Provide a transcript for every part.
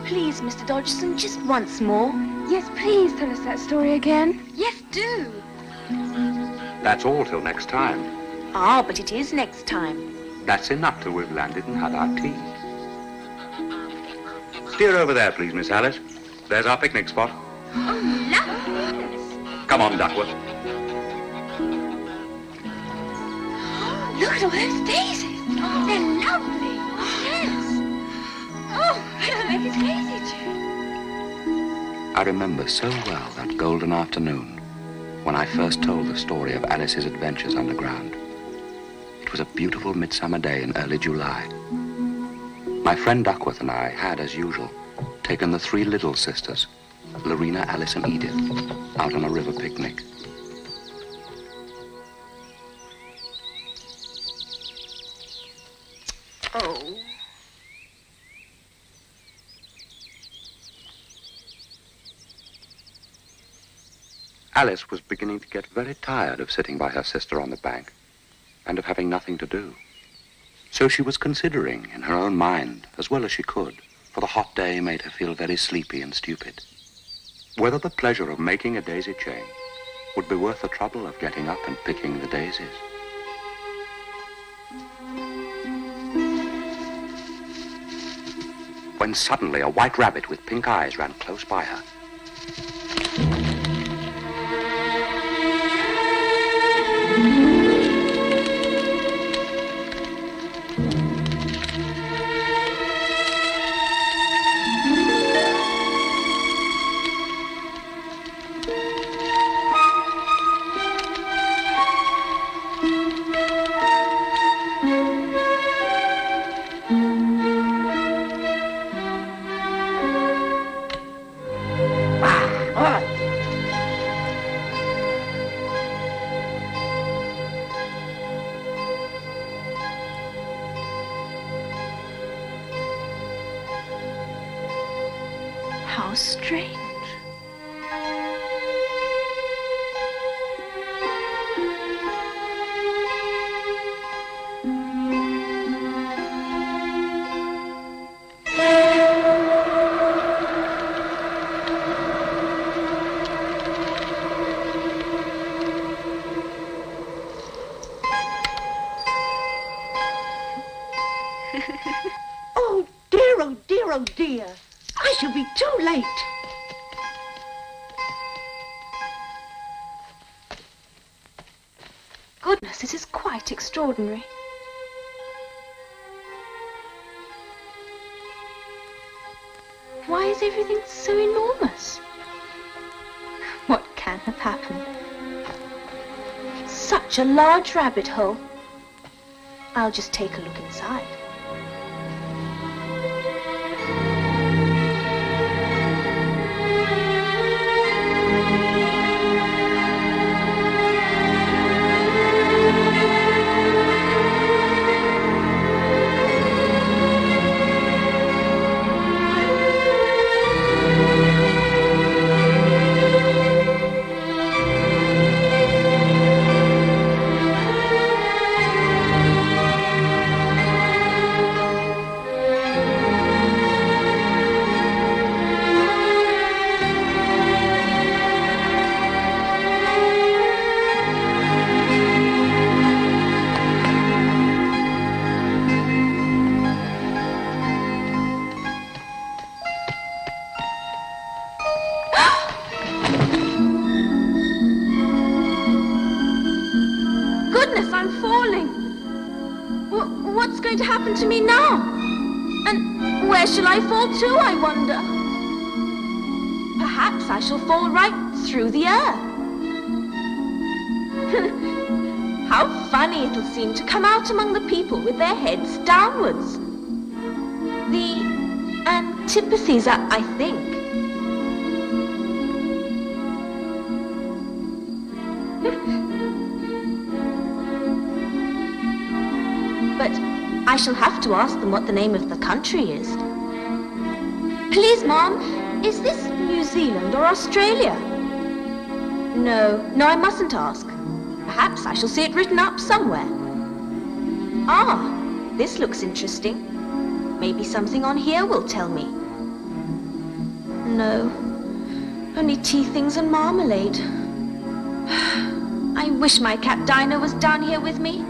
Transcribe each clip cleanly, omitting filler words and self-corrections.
Please, Mr. Dodgson, just once more. Yes, please tell us that story again. Yes, do. That's all till next time. Ah, but it is next time. That's enough till we've landed and had our tea. Steer over there, please, Miss Alice. There's our picnic spot. Oh, lovely. Come on, Duckworth. Look at all those daisies. Oh, they're lovely. Oh, yes. Oh, I don't make it crazy, June. I remember so well that golden afternoon when I first told the story of Alice's adventures underground. It was a beautiful midsummer day in early July. My friend Duckworth and I had, as usual, taken the three Little sisters, Lorena, Alice, and Edith, out on a river picnic. Oh. Alice was beginning to get very tired of sitting by her sister on the bank and of having nothing to do. So she was considering, in her own mind, as well as she could, for the hot day made her feel very sleepy and stupid, whether the pleasure of making a daisy chain would be worth the trouble of getting up and picking the daisies. When suddenly a white rabbit with pink eyes ran close by her. How strange. Oh, dear, oh, dear, oh, dear. I shall be too late. Goodness, this is quite extraordinary. Why is everything so enormous? What can have happened? Such a large rabbit hole. I'll just take a look inside. What's going to happen to me now? And where shall I fall to, I wonder? Perhaps I shall fall right through the air. How funny it'll seem to come out among the people with their heads downwards. The antipathies, I think. But I shall have to ask them what the name of the country is. Please, Mom, is this New Zealand or Australia? No, I mustn't ask. Perhaps I shall see it written up somewhere. Ah, this looks interesting. Maybe something on here will tell me. No, only tea things and marmalade. I wish my cat Dinah was down here with me.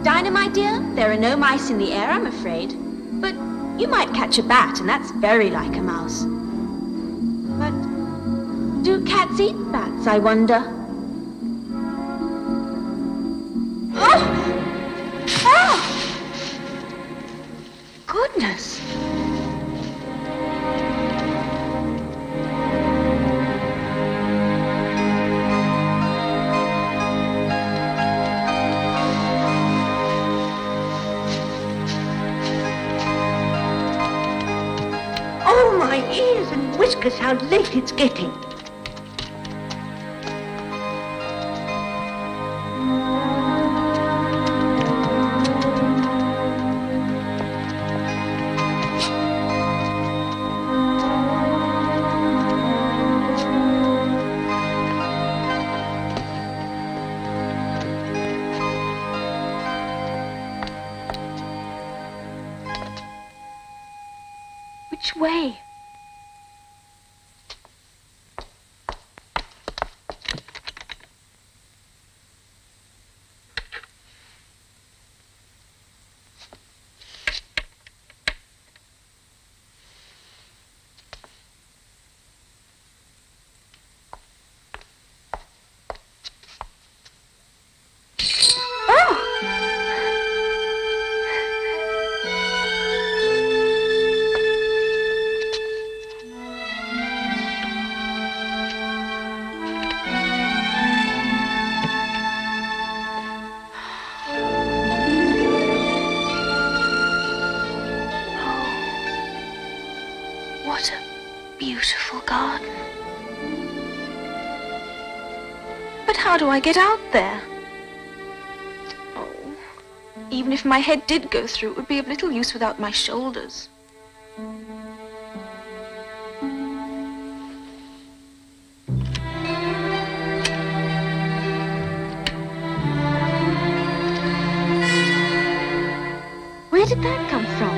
Dinah, my dear, there are no mice in the air, I'm afraid. But you might catch a bat, and that's very like a mouse. But do cats eat bats, I wonder? Oh! Oh! Goodness! Oh, my ears and whiskers, how late it's getting. Which way? What a beautiful garden. But how do I get out there? Oh, even if my head did go through, it would be of little use without my shoulders. Where did that come from?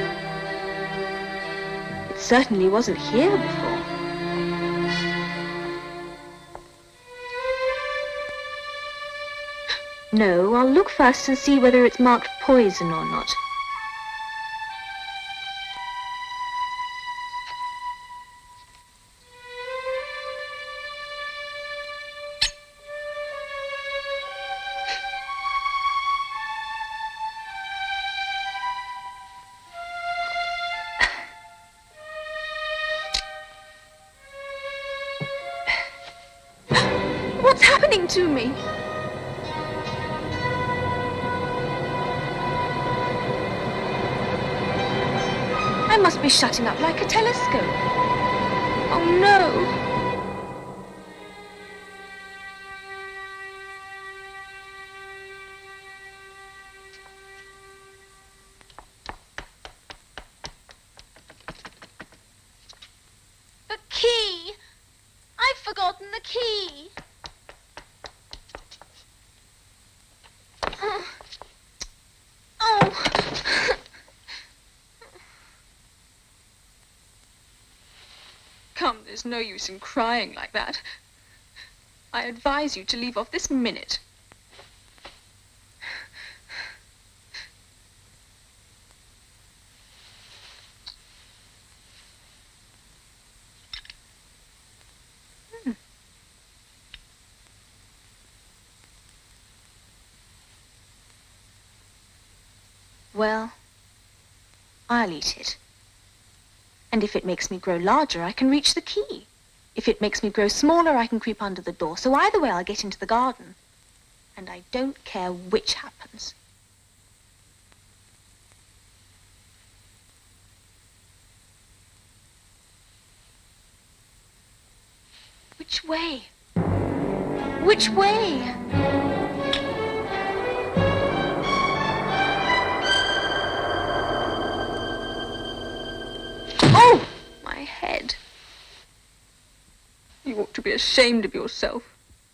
It certainly wasn't here before. No, I'll look first and see whether it's marked poison or not. What's happening to me? I must be shutting up like a telescope. Oh no! The key! I've forgotten the key! Oh! Come, there's no use in crying like that. I advise you to leave off this minute. Well, I'll eat it. And if it makes me grow larger, I can reach the key. If it makes me grow smaller, I can creep under the door. So either way, I'll get into the garden. And I don't care which happens. Which way? Which way? to be ashamed of yourself.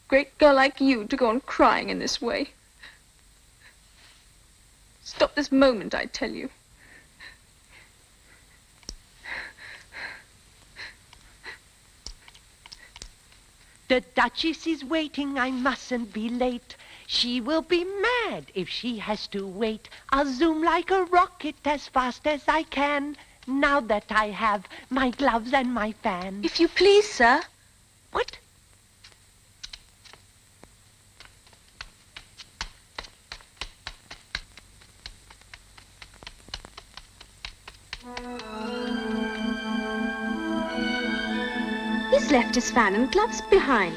Great girl like you to go on crying in this way. Stop this moment, I tell you. The Duchess is waiting, I mustn't be late. She will be mad if she has to wait. I'll zoom like a rocket as fast as I can, now that I have my gloves and my fan. If you please, sir. What? He's left his fan and gloves behind.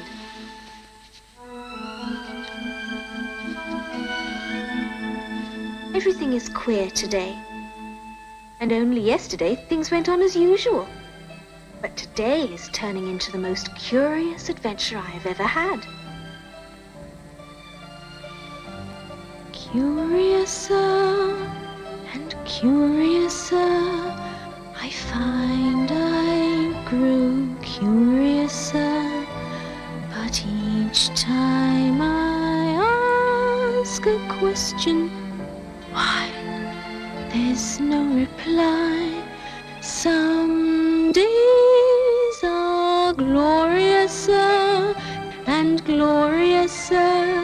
Everything is queer today. And only yesterday things went on as usual. But today is turning into the most curious adventure I have ever had. Curiouser and curiouser, I find I grew curiouser, but each time I ask a question, why, there's no reply. Some days are gloriouser and gloriouser,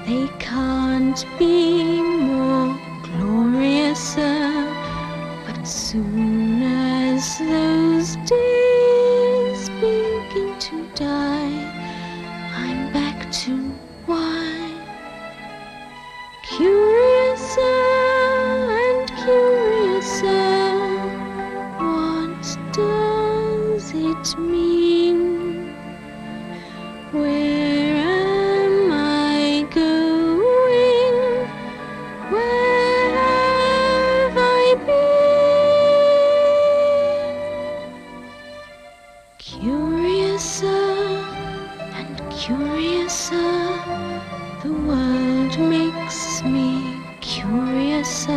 they can't be more gloriouser. But soon as those days begin to die, I'm back to why. Curiouser and curiouser, what does it mean? Where am I going? Where have I been? Curiouser and curiouser, the world makes me curiouser.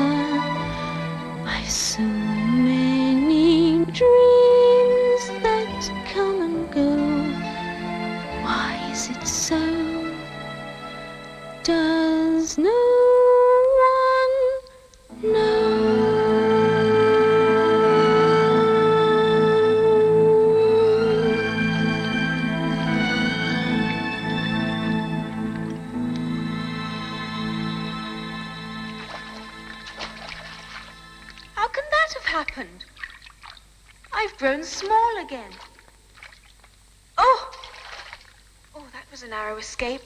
I've so many dreams that come and go. Why is it so? Does no one know? How can that have happened? I've grown small again. Oh! Oh, that was a narrow escape.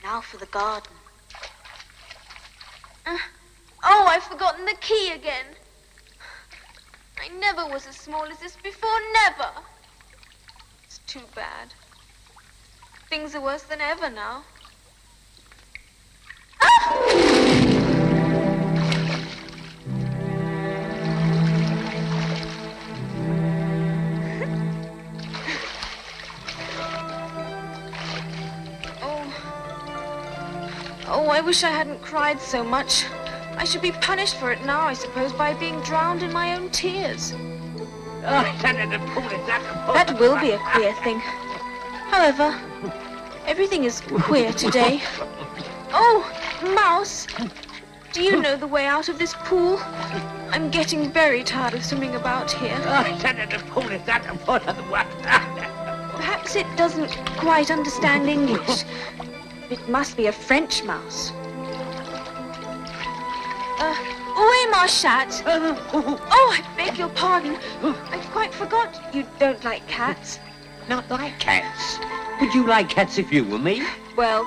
Now for the garden. Oh, I've forgotten the key again. I never was as small as this before, never. It's too bad. Things are worse than ever now. Oh, I wish I hadn't cried so much. I should be punished for it now, I suppose, by being drowned in my own tears. That will be a queer thing. However, everything is queer today. Oh, Mouse, do you know the way out of this pool? I'm getting very tired of swimming about here. Perhaps it doesn't quite understand English. It must be a French mouse. Où est ma chatte? Oh, I beg your pardon. I quite forgot you don't like cats. Not like cats? Would you like cats if you were me? Well,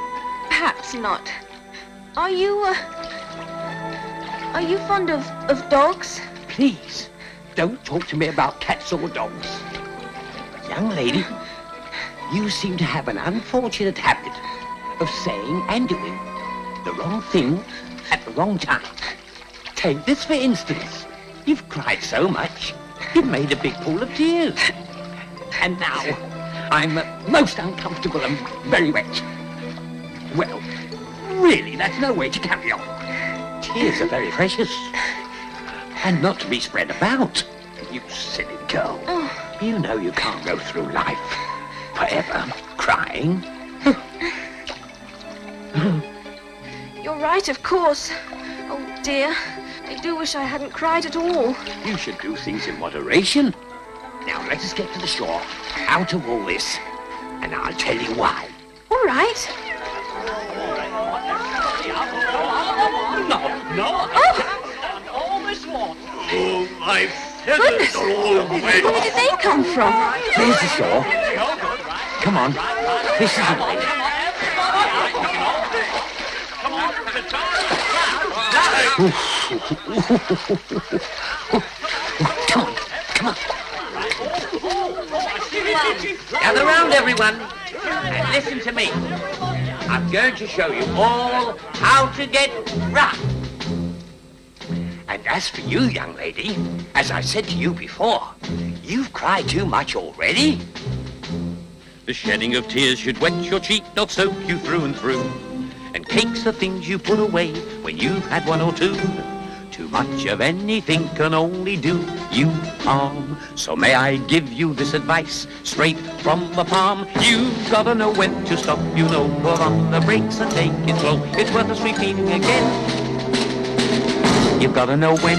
perhaps not. Are you fond of dogs? Please, don't talk to me about cats or dogs. Young lady, you seem to have an unfortunate habit of saying and doing the wrong thing at the wrong time. Take this for instance. You've cried so much, you've made a big pool of tears. And now, I'm most uncomfortable and very wet. Well, really, that's no way to carry on. Tears are very precious. And not to be spread about. You silly girl. Oh. You know you can't go through life forever crying. You're right, of course. Oh, dear. I do wish I hadn't cried at all. You should do things in moderation. Now let us get to the shore, out of all this, and I'll tell you why. All right. No. Oh! Oh, my Goodness! Where did they come from? There's the shore. Come on. This is the way. Come on. Gather round, everyone, and listen to me. I'm going to show you all how to get rough. And as for you, young lady, as I said to you before, you've cried too much already. The shedding of tears should wet your cheek, not soak you through and through. And cakes are things you put away when you've had one or two. Too much of anything can only do you harm. So may I give you this advice, straight from the palm. You've gotta know when to stop, you know, put on the brakes and take it slow. It's worth us repeating again. You've gotta know when.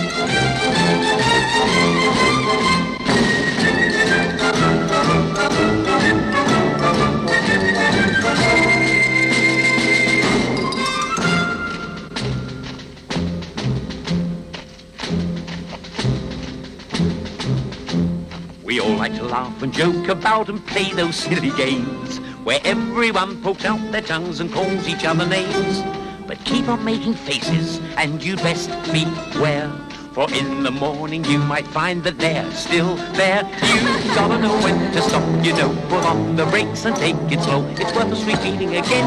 We all like to laugh and joke about and play those silly games where everyone pokes out their tongues and calls each other names. But keep on making faces and you'd best beware, for in the morning you might find that they're still there. You've gotta know when to stop, you know, put on the brakes and take it slow. It's worth us repeating again.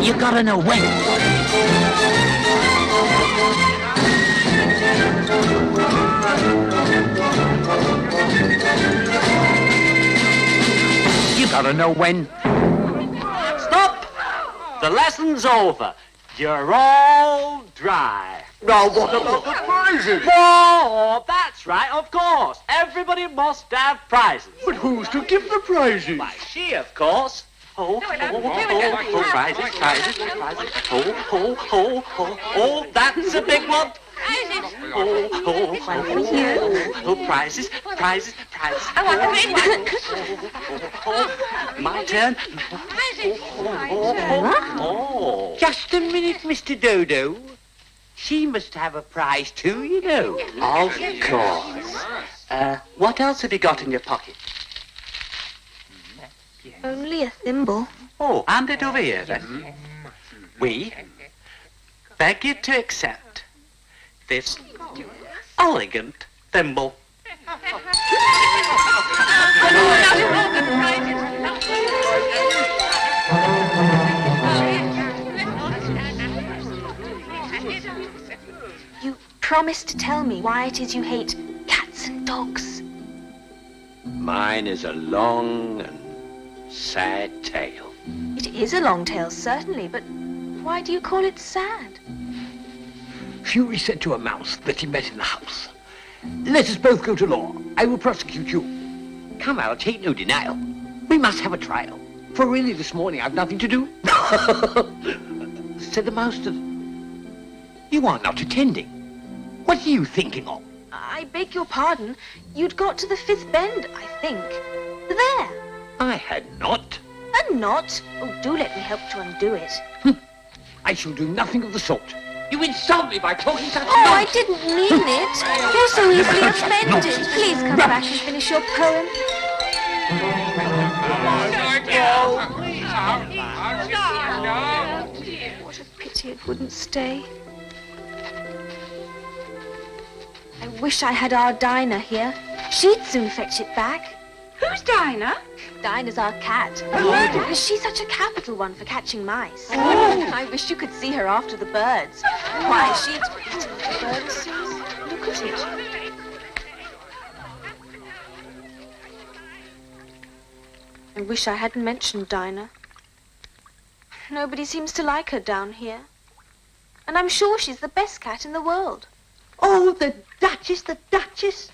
You gotta know when. You gotta know when. Stop! The lesson's over. You're all dry. Now what about the prizes? Oh, that's right, of course. Everybody must have prizes. But who's to give the prizes? Why, she, of course. Oh, prizes. Oh, that's a big one. Prizes. I want the big one. My turn. Oh. Just a minute, Mr. Dodo. She must have a prize too, you know. Of course. What else have you got in your pocket? Only a thimble. Oh, hand it over here, then. We beg you to accept this elegant thimble. You promised to tell me why it is you hate cats and dogs. Mine is a long and sad tale. It is a long tale, certainly, but why do you call it sad? Fury said to a mouse that he met in the house, "Let us both go to law. I will prosecute you." Come, I'll take no denial. We must have a trial. For really this morning I've nothing to do. Said the mouse to... You are not attending. What are you thinking of? I beg your pardon. You'd got to the fifth bend, I think. There. I had not. A knot? Oh, do let me help to undo it. I shall do nothing of the sort. You insult me by talking such Oh, I nonsense. didn't mean it. You're so easily offended. Please come back and finish your poem. What a pity it wouldn't stay. I wish I had our Dinah here. She'd soon fetch it back. Who's Dinah? Dinah's our cat. She's such a capital one for catching mice. I wish you could see her after the birds. Why, she'd eaten the birds. Look at it. I wish I hadn't mentioned Dinah. Nobody seems to like her down here. And I'm sure she's the best cat in the world. Oh, the Duchess, the Duchess.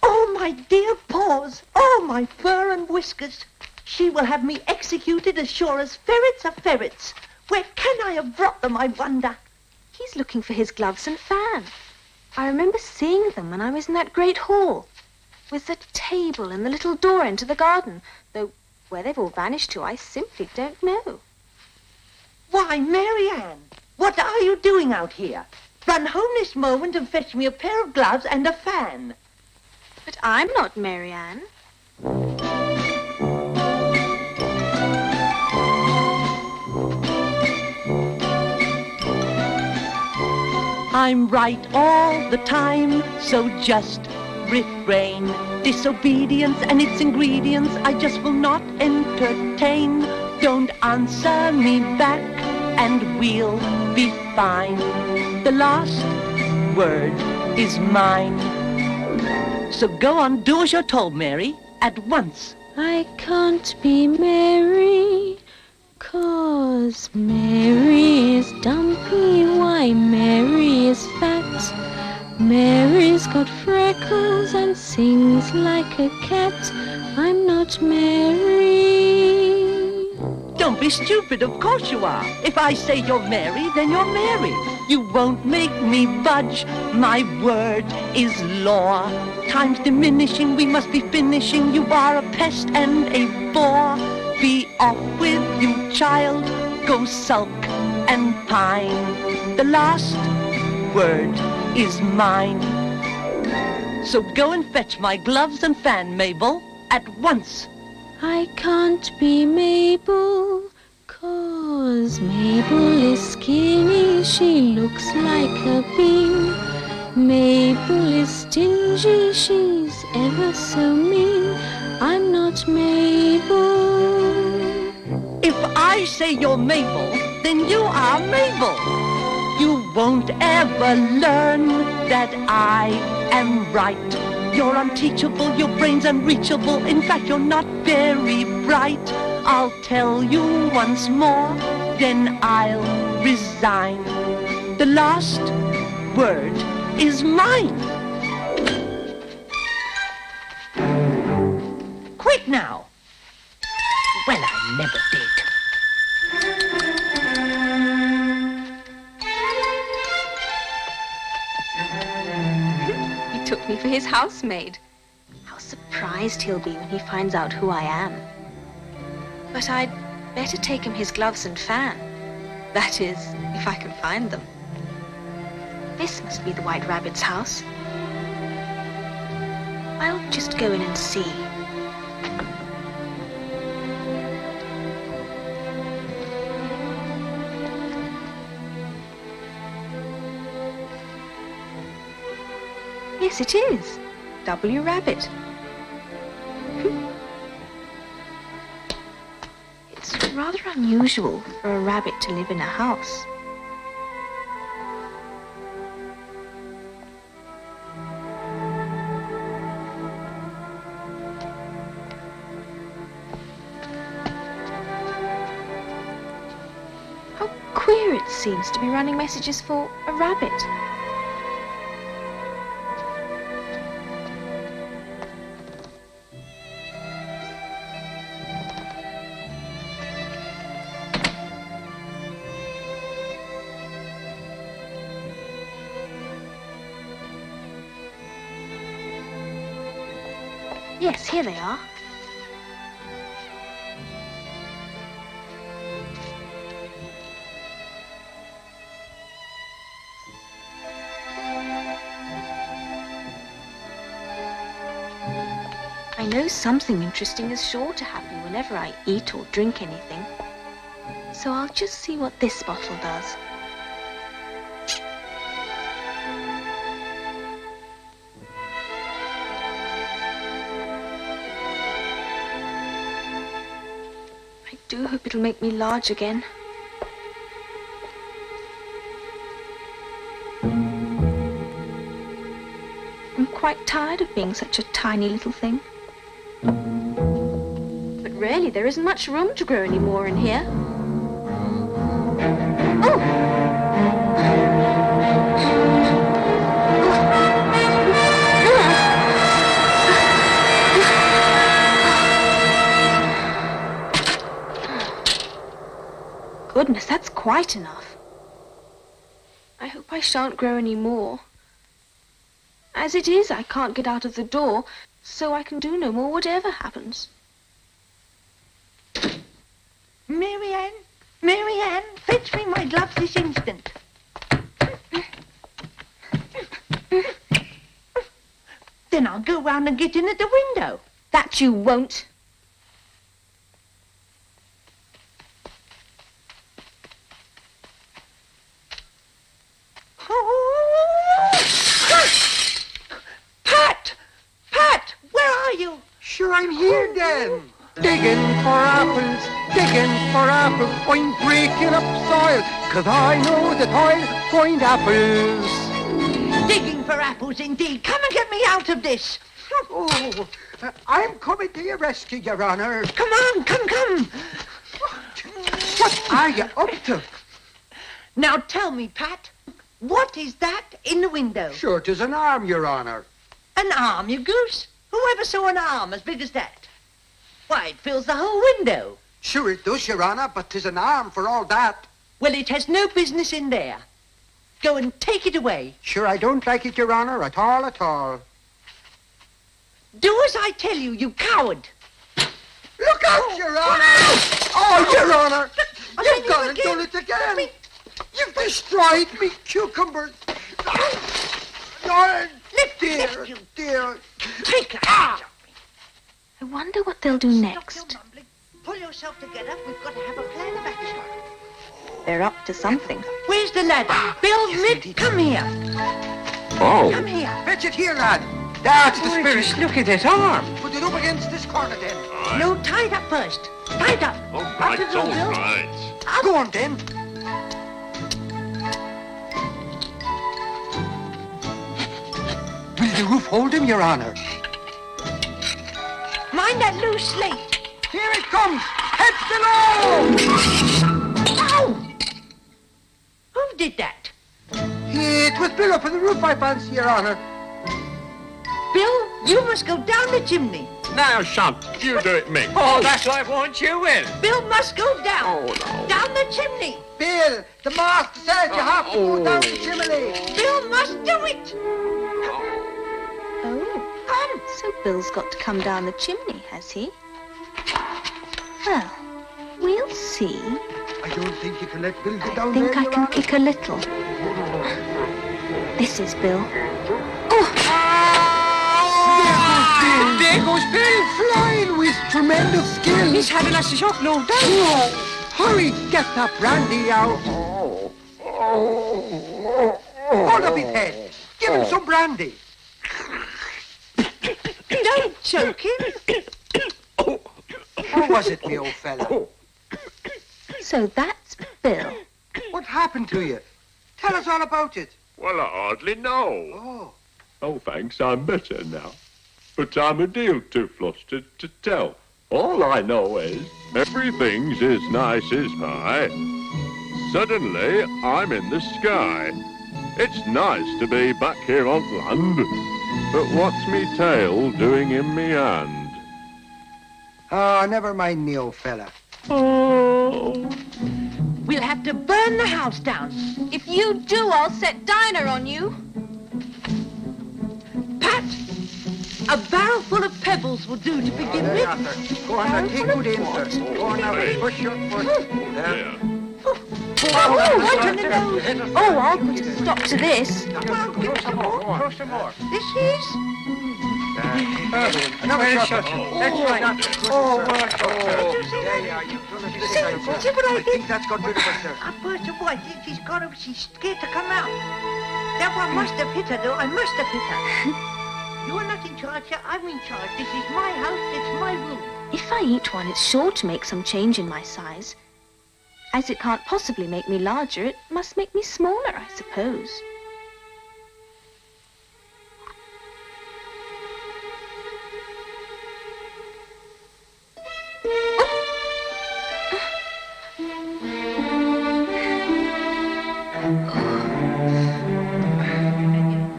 Oh, my dear paws. Oh, my fur and whiskers. She will have me executed as sure as ferrets are ferrets. Where can I have brought them, I wonder? He's looking for his gloves and fan. I remember seeing them when I was in that great hall, with the table and the little door into the garden, though where they've all vanished to, I simply don't know. Why, Marianne, what are you doing out here? Run home this moment and fetch me a pair of gloves and a fan. But I'm not Marianne. I'm right all the time, so just refrain. Disobedience and its ingredients I just will not entertain. Don't answer me back and we'll be fine. The last word is mine. So go on, do as you're told, Mary, at once. I can't be Mary, 'cause Mary is dumpy. Why, Mary is fat. Mary's got freckles and sings like a cat. I'm not Mary. Don't be stupid, of course you are. If I say you're Mary, then you're Mary. You won't make me budge, my word is law. Time's diminishing, we must be finishing. You are a pest and a bore. Be off with you, child, go sulk and pine. The last word is mine. So go and fetch my gloves and fan, Mabel, at once. I can't be Mabel, 'cause Mabel is skinny. She looks like a bean. Mabel is stingy. She's ever so mean. I'm not Mabel. If I say you're Mabel, then you are Mabel. You won't ever learn that I am right. You're unteachable, your brain's unreachable. In fact, you're not very bright. I'll tell you once more, then I'll resign. The last word is mine. Quick now. Well, I never did. He took me for his housemaid. How surprised he'll be when he finds out who I am. But I'd better take him his gloves and fan. That is, if I can find them. This must be the White Rabbit's house. I'll just go in and see. Yes, it is. W. Rabbit. It's rather unusual for a rabbit to live in a house. How queer it seems to be running messages for a rabbit. Yes, here they are. I know something interesting is sure to happen whenever I eat or drink anything. So I'll just see what this bottle does. I do hope it'll make me large again. I'm quite tired of being such a tiny little thing. But really, there isn't much room to grow any more in here. Oh! goodness, that's quite enough. I hope I shan't grow any more. As it is, I can't get out of the door, so I can do no more whatever happens. Mary Ann, fetch me my gloves this instant. Then I'll go round and get in at the window. That you won't. Pat, where are you? Sure, I'm here then. Digging for apples, I'm breaking up soil, 'cause I know that I'll find apples. Digging for apples indeed. Come and get me out of this. Oh, I'm coming to your rescue, Your Honor. Come on, come. What are you up to? Now tell me, Pat, what is that in the window? Sure, 'tis an arm, Your Honor. An arm, you goose? Whoever saw an arm as big as that? Why, it fills the whole window. Sure it does, Your Honor, but 'tis an arm for all that. Well, it has no business in there. Go and take it away. Sure, I don't like it, Your Honor, at all. Do as I tell you, you coward. Look out, Your Honor! Oh, Your Honor! You've gone and done it again! You've destroyed me cucumbers! Oh, dear. Take your hands off me. I wonder what they'll do next. Stop your mumbling. Pull yourself together. We've got to have a plan of action. They're up to something. Where's the ladder? Bill, Mick, come here. Oh. Come here. Fetch it here, lad. That's the spirit. Just look at that arm. Put it up against this corner, then. No, tie it up first. Tie it up. All Up right, to the all Bill. right. Go on, then. Will the roof hold him, Your Honor? Mind that loose slate. Here it comes! Head below! Ow! Who did that? It was Bill up on the roof, I fancy, Your Honor. Bill, you must go down the chimney. Now, shan't you do it, Mick? Oh, that's what I want you in. Bill must go down. Oh, no. Down the chimney. Bill, the master said you have to go down the chimney. Bill must do it. Oh, so Bill's got to come down the chimney, has he? Well, we'll see. I don't think you can let Bill go I down think there, I Your can Honor. kick a little. This is Bill. There goes Bill, flying with tremendous skill. He's having us a shock, no doubt. Oh, hurry, get that brandy out. Hold up his head. Give him some brandy. Don't choke him. Who was it, me old fella? So that's Bill. What happened to you? Tell us all about it. Well, I hardly know. Oh. Oh, thanks, I'm better now. But I'm a deal too flustered to tell. All I know is everything's as nice as pie. Suddenly, I'm in the sky. It's nice to be back here on land. But what's me tail doing in me hand? Oh, never mind me old fella. Oh. We'll have to burn the house down. If you do, I'll set Dinah on you. Pat, a barrel full of pebbles will do to begin There, with. Arthur. Go on now, take good in, sir. Go on now, push your foot. There. Yeah. Oh, right on the nose. Oh, I'll put a stop to this. Well, give us some more. Throw some more. This is... Another shot. That's right. Oh, what? Oh, there you are. You've done it this time, sir. See what I I did? think that's got rid of her, sir. A person white, she's got her, she's scared to come out. That one must have hit her, though. I must have hit her. You're not in charge, I'm in charge. This is my house, it's my room. If I eat one, it's sure to make some change in my size. As it can't possibly make me larger, it must make me smaller, I suppose.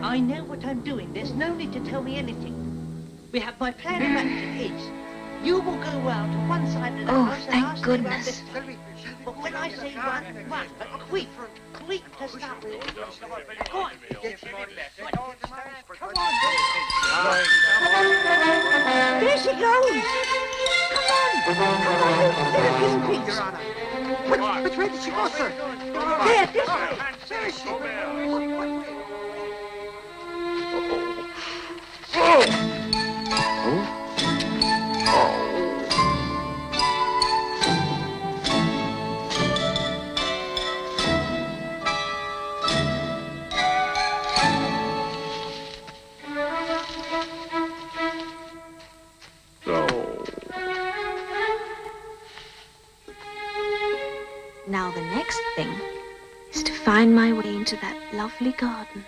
I know what I'm doing. There's no need to tell me anything. We have my plan of action is you will go round to one side of the Oh, house and thank I'll stay round goodness. this. But when I I say one, but quick to start with. Go on. Come on. There she goes. Come on. There it is, Pete. Your Honor. Which way did she go, sir? There, this way. There is she. Now the next thing is to find my way into that lovely garden.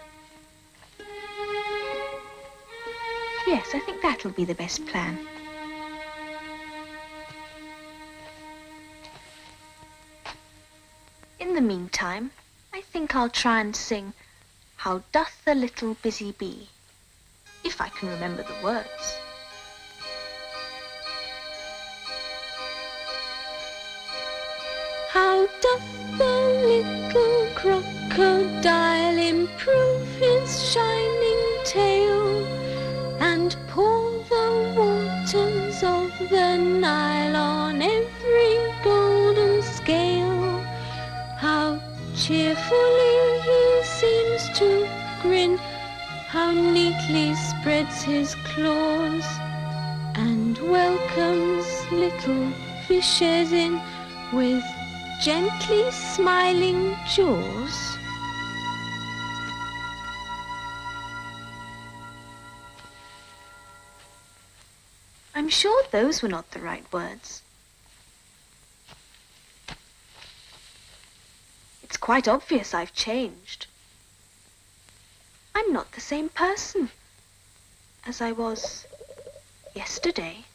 Yes, I think that'll be the best plan. In the meantime, I think I'll try and sing How Doth the Little Busy Bee, if I can remember the words. How doth the little crocodile improve his shining tail and pour the waters of the Nile on every golden scale? How cheerfully he seems to grin, how neatly spreads his claws and welcomes little fishes in with gently smiling jaws. I'm sure those were not the right words. It's quite obvious I've changed. I'm not the same person as I was yesterday.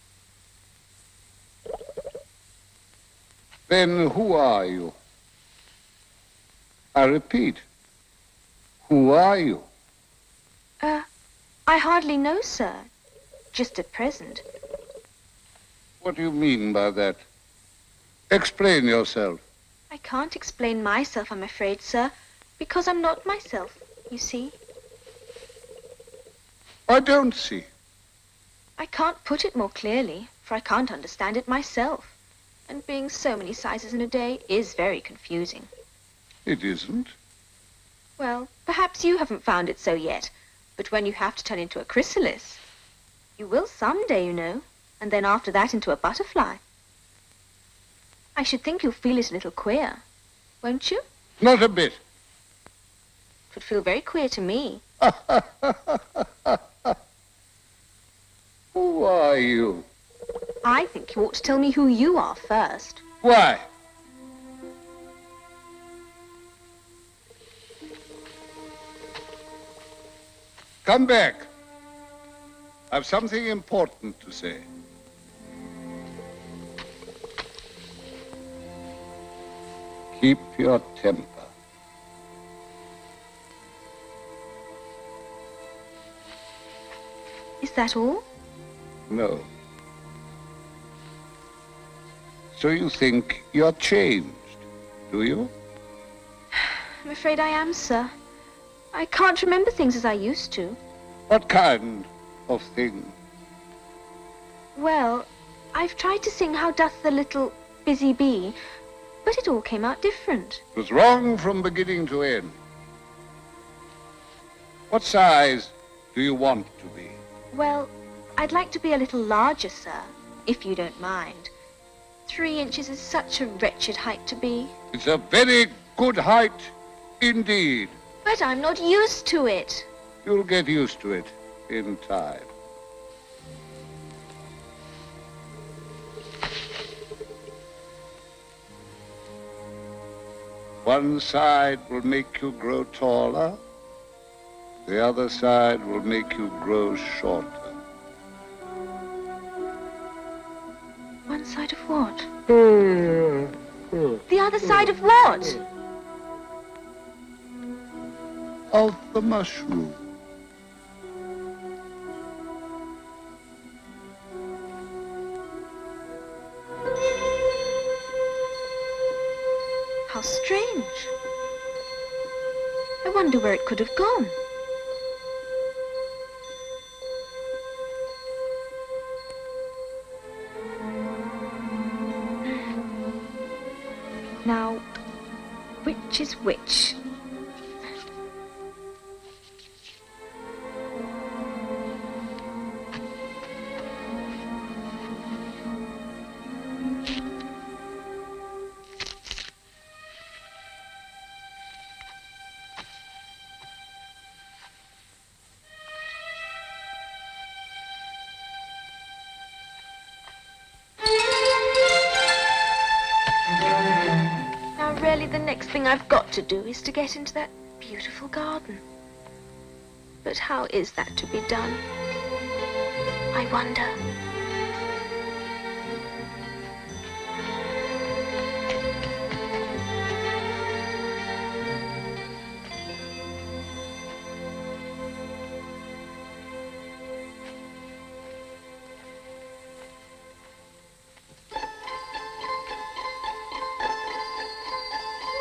Then who are you? I repeat, who are you? I hardly know, sir. Just at present. What do you mean by that? Explain yourself. I can't explain myself, I'm afraid, sir, because I'm not myself, you see. I don't see. I can't put it more clearly, for I can't understand it myself. And being so many sizes in a day is very confusing. It isn't. Well, perhaps you haven't found it so yet, but when you have to turn into a chrysalis, you will someday, you know, and then after that into a butterfly. I should think you'll feel it a little queer, won't you? Not a bit. It would feel very queer to me. Who are you? I think you ought to tell me who you are first. Why? Come back. I've something important to say. Keep your temper. Is that all? No. So you think you're changed, do you? I'm afraid I am, sir. I can't remember things as I used to. What kind of thing? Well, I've tried to sing How Doth the Little Busy Bee, but it all came out different. It was wrong from beginning to end. What size do you want to be? Well, I'd like to be a little larger, sir, if you don't mind. 3 inches is such a wretched height to be. It's a very good height indeed. But I'm not used to it. You'll get used to it in time. One side will make you grow taller. The other side will make you grow shorter. One side of what? The other side of what? Of the mushroom. How strange. I wonder where it could have gone. Now, which is which? Really, the next thing I've got to do is to get into that beautiful garden. But how is that to be done? I wonder.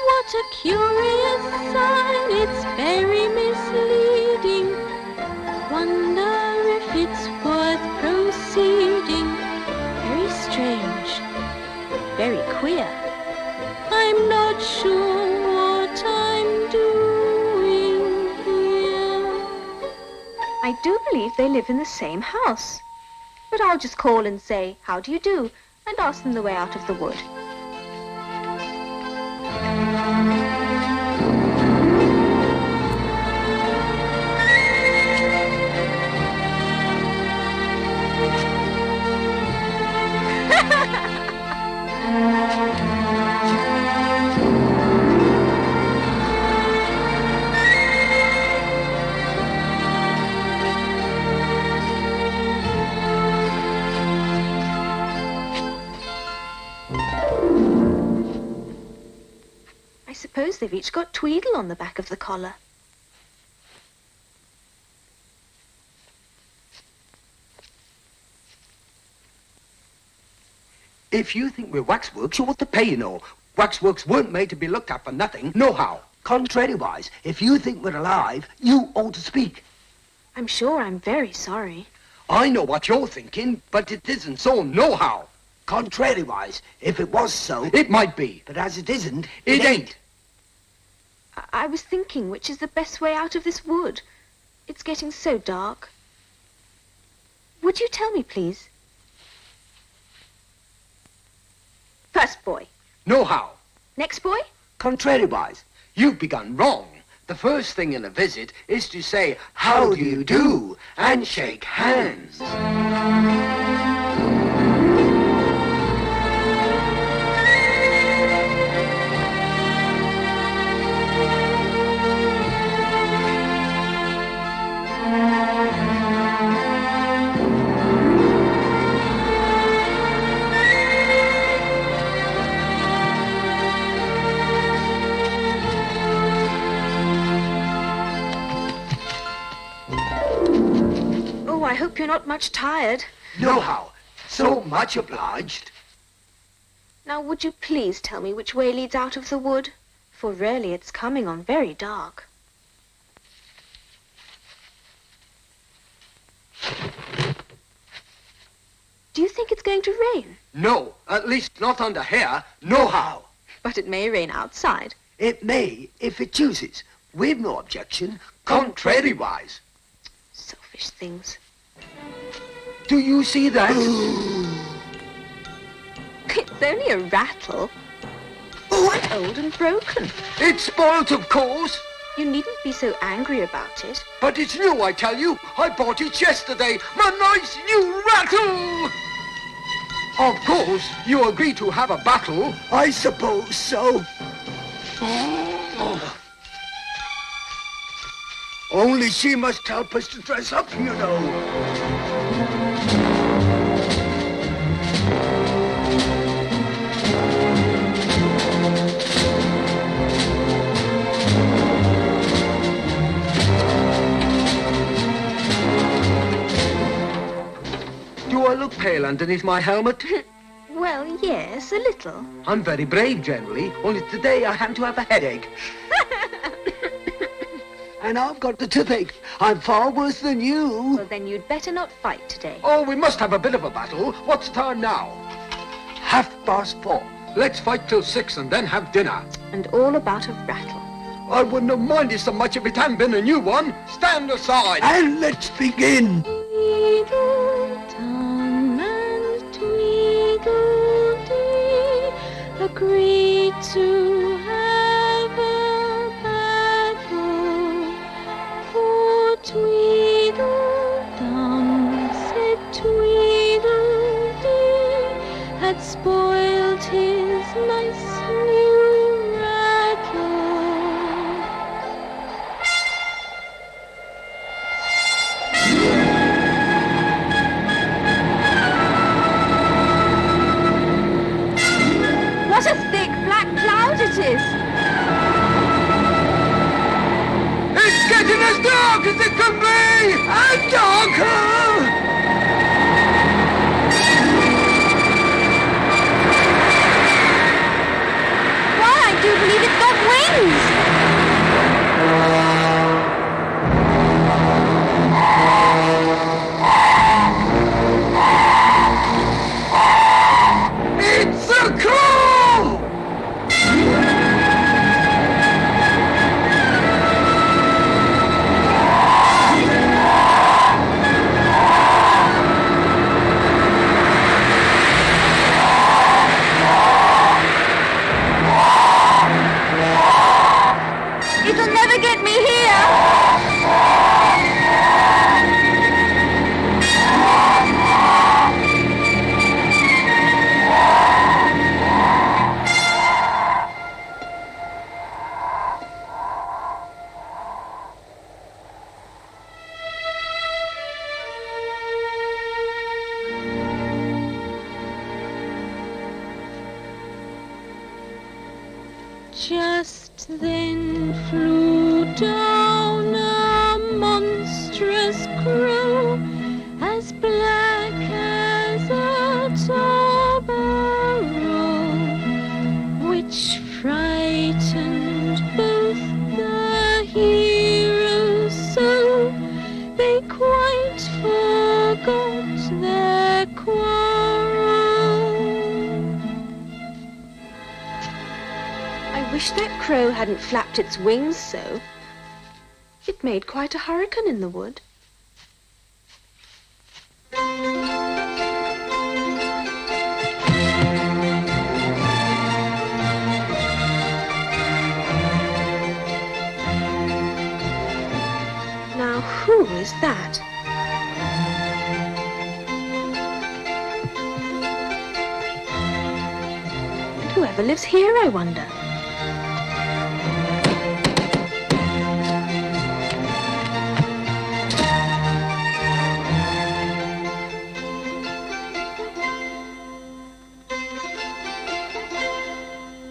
What a curious sign, it's very misleading. Wonder if it's worth proceeding. Very strange, very queer. I'm not sure what I'm doing here. I do believe they live in the same house. But I'll just call and say, how do you do? And ask them the way out of the wood. I suppose they've each got Tweedle on the back of the collar. If you think we're waxworks, you ought to pay, you know. Waxworks weren't made to be looked at for nothing, nohow. Contrariwise, if you think we're alive, you ought to speak. I'm sure I'm very sorry. I know what you're thinking, but it isn't so, nohow. Contrariwise, if it was so, it might be. But as it isn't, it ain't. I was thinking which is the best way out of this wood. It's getting so dark. Would you tell me, please? First boy. Nohow. Next boy? Contrariwise, you've begun wrong. The first thing in a visit is to say, how do you do, and shake hands. I hope you're not much tired. Nohow, so much obliged. Now, would you please tell me which way leads out of the wood? For really, it's coming on very dark. Do you think it's going to rain? No, at least not under here, nohow. But it may rain outside. It may, if it chooses. We've no objection, contrariwise. Selfish things. Do you see that? It's only a rattle. Quite old and broken. It's spoilt, of course. You needn't be so angry about it. But it's new, I tell you. I bought it yesterday. My nice new rattle! Of course, you agree to have a battle. I suppose so. Only she must help us to dress up, you know. Do I look pale underneath my helmet? Well, Yes, a little. I'm very brave generally, only today I happen to have a headache. And I've got the toothache. I'm far worse than you. Well, then you'd better not fight today. Oh, we must have a bit of a battle. What's the time now? 4:30. Let's fight till 6 and then have dinner. And all about a rattle. I wouldn't have minded so much if it hadn't been a new one. Stand aside. And let's begin. Tweedledum and Tweedledee agreed to have a battle. For Tweedledum said Tweedledee had spoiled his nice new rattle. What a thick black cloud it is! It's getting as dark as it can be! And darker! Why, I do believe it's got wings! It's a crow! It'll never get me here! Just then flew down a monstrous crow, as black as a tobacco, which frightened both the heroes so they quite forgot their quarrel. I wish that crow hadn't flapped its wings so. It made quite a hurricane in the wood. Now, who is that? And whoever lives here, I wonder.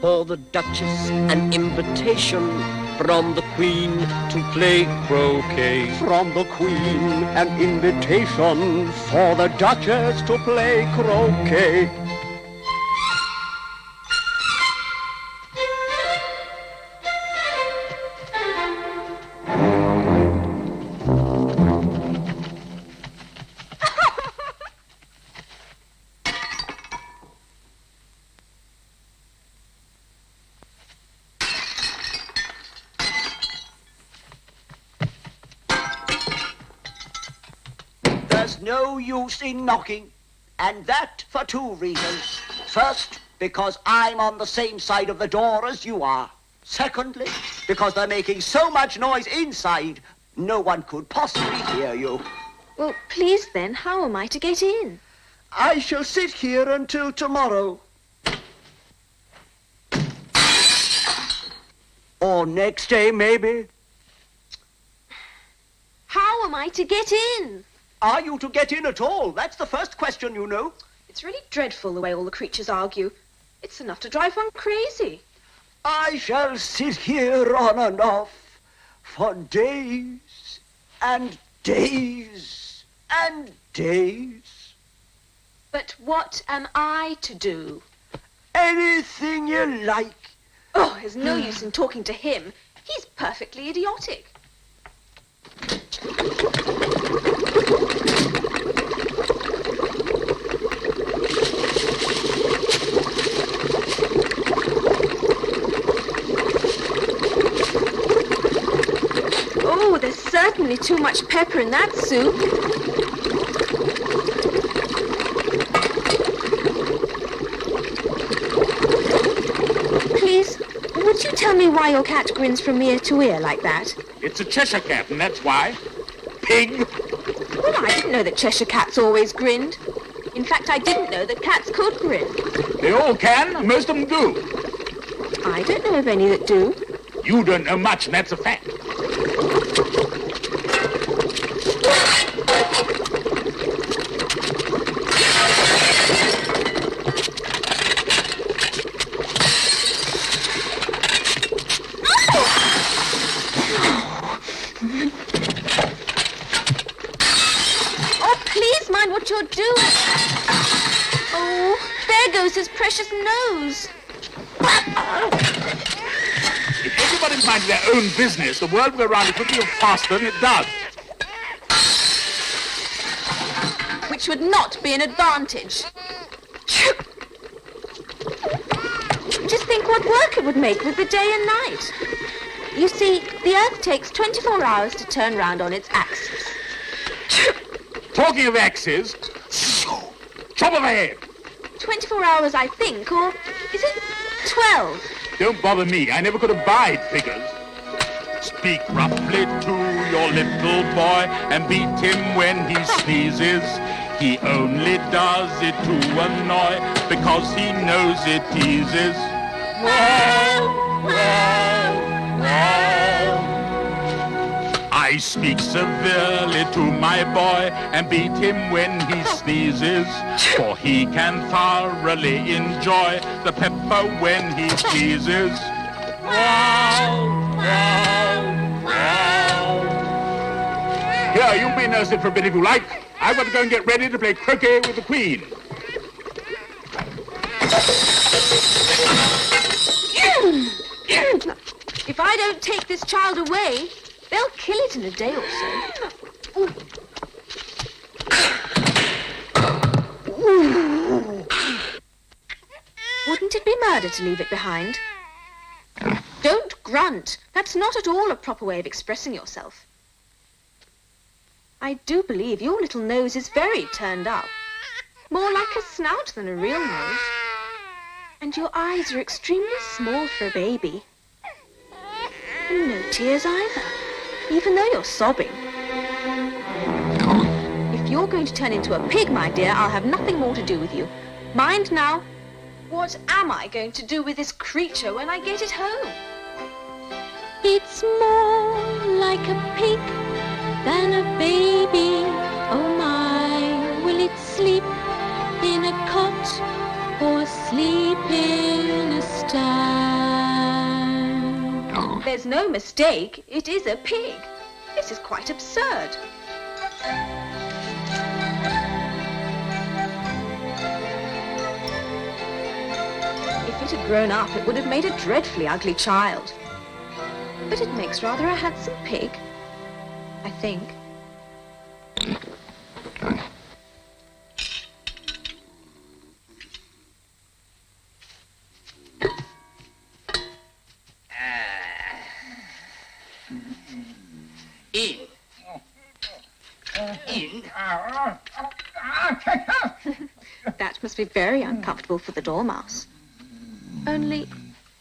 For the Duchess an invitation from the Queen to play croquet. From the Queen, an invitation for the Duchess to play croquet. There's no use in knocking, and that for two reasons. First, because I'm on the same side of the door as you are. Secondly, because they're making so much noise inside, no one could possibly hear you. Well, please then, how am I to get in? I shall sit here until tomorrow. Or next day, maybe. How am I to get in? Are you to get in at all? That's the first question, you know. It's really dreadful the way all the creatures argue. It's enough to drive one crazy. I shall sit here on and off for days and days and days. But what am I to do? Anything you like. Oh, there's no use in talking to him. He's perfectly idiotic. Oh, there's certainly too much pepper in that soup. Please, would you tell me why your cat grins from ear to ear like that? It's a Cheshire cat, and that's why. Pig! Well, I didn't know that Cheshire cats always grinned. In fact, I didn't know that cats could grin. They all can, most of them do. I don't know of any that do. You don't know much, and that's a fact. What you're doing. Oh, there goes his precious nose. If everybody minded their own business, the world would go round quicker and faster than it does. Which would not be an advantage. Just think what work it would make with the day and night. You see, the Earth takes 24 hours to turn round on its axis. Talking of axes, chop of a head. 24 hours, I think, or is it 12? Don't bother me. I never could abide figures. Speak roughly to your little boy and beat him when he sneezes. He only does it to annoy because he knows it teases. I speak severely to my boy and beat him when he sneezes, for he can thoroughly enjoy the pepper when he squeezes. Here, you may nurse it for a bit if you like. I've got to go and get ready to play croquet with the Queen. If I don't take this child away, they'll kill it in a day or so. Wouldn't it be murder to leave it behind? Don't grunt. That's not at all a proper way of expressing yourself. I do believe your little nose is very turned up. More like a snout than a real nose. And your eyes are extremely small for a baby. And no tears either, even though you're sobbing. If you're going to turn into a pig, my dear, I'll have nothing more to do with you. Mind now, what am I going to do with this creature when I get it home? It's more like a pig than a baby. Oh my, will it sleep in a cot or sleep in a stand? There's no mistake, it is a pig. This is quite absurd. If it had grown up, it would have made a dreadfully ugly child. But it makes rather a handsome pig, I think. In. That must be very uncomfortable for the dormouse. Only,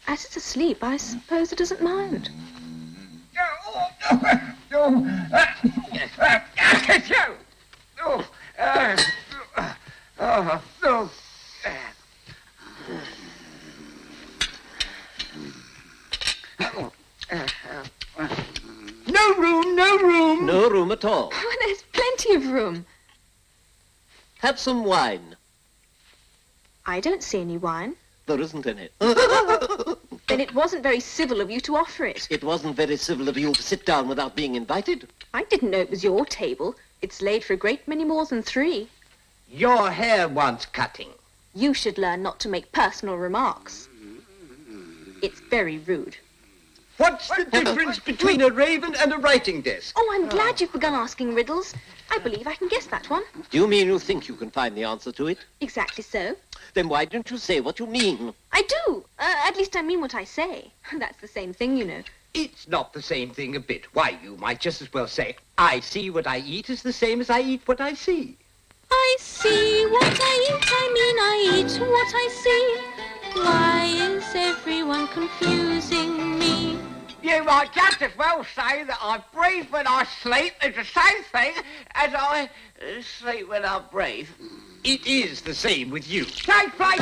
as it's asleep, I suppose it doesn't mind. No room, no room. No room at all. Oh, there's plenty of room. Have some wine. I don't see any wine. There isn't any. Then it wasn't very civil of you to offer it. It wasn't very civil of you to sit down without being invited. I didn't know it was your table. It's laid for a great many more than 3. Your hair wants cutting. You should learn not to make personal remarks. It's very rude. What's the difference between a raven and a writing desk? Oh, I'm glad you've begun asking riddles. I believe I can guess that one. Do you mean you think you can find the answer to it? Exactly so. Then why don't you say what you mean? I do. At least I mean what I say. That's the same thing, you know. It's not the same thing a bit. Why, you might just as well say, I see what I eat is the same as I eat what I see. I see what I eat, I mean I eat what I see. Why is everyone confusing me? You might just as well say that I breathe when I sleep is the same thing as I sleep when I breathe. It is the same with you. Take place!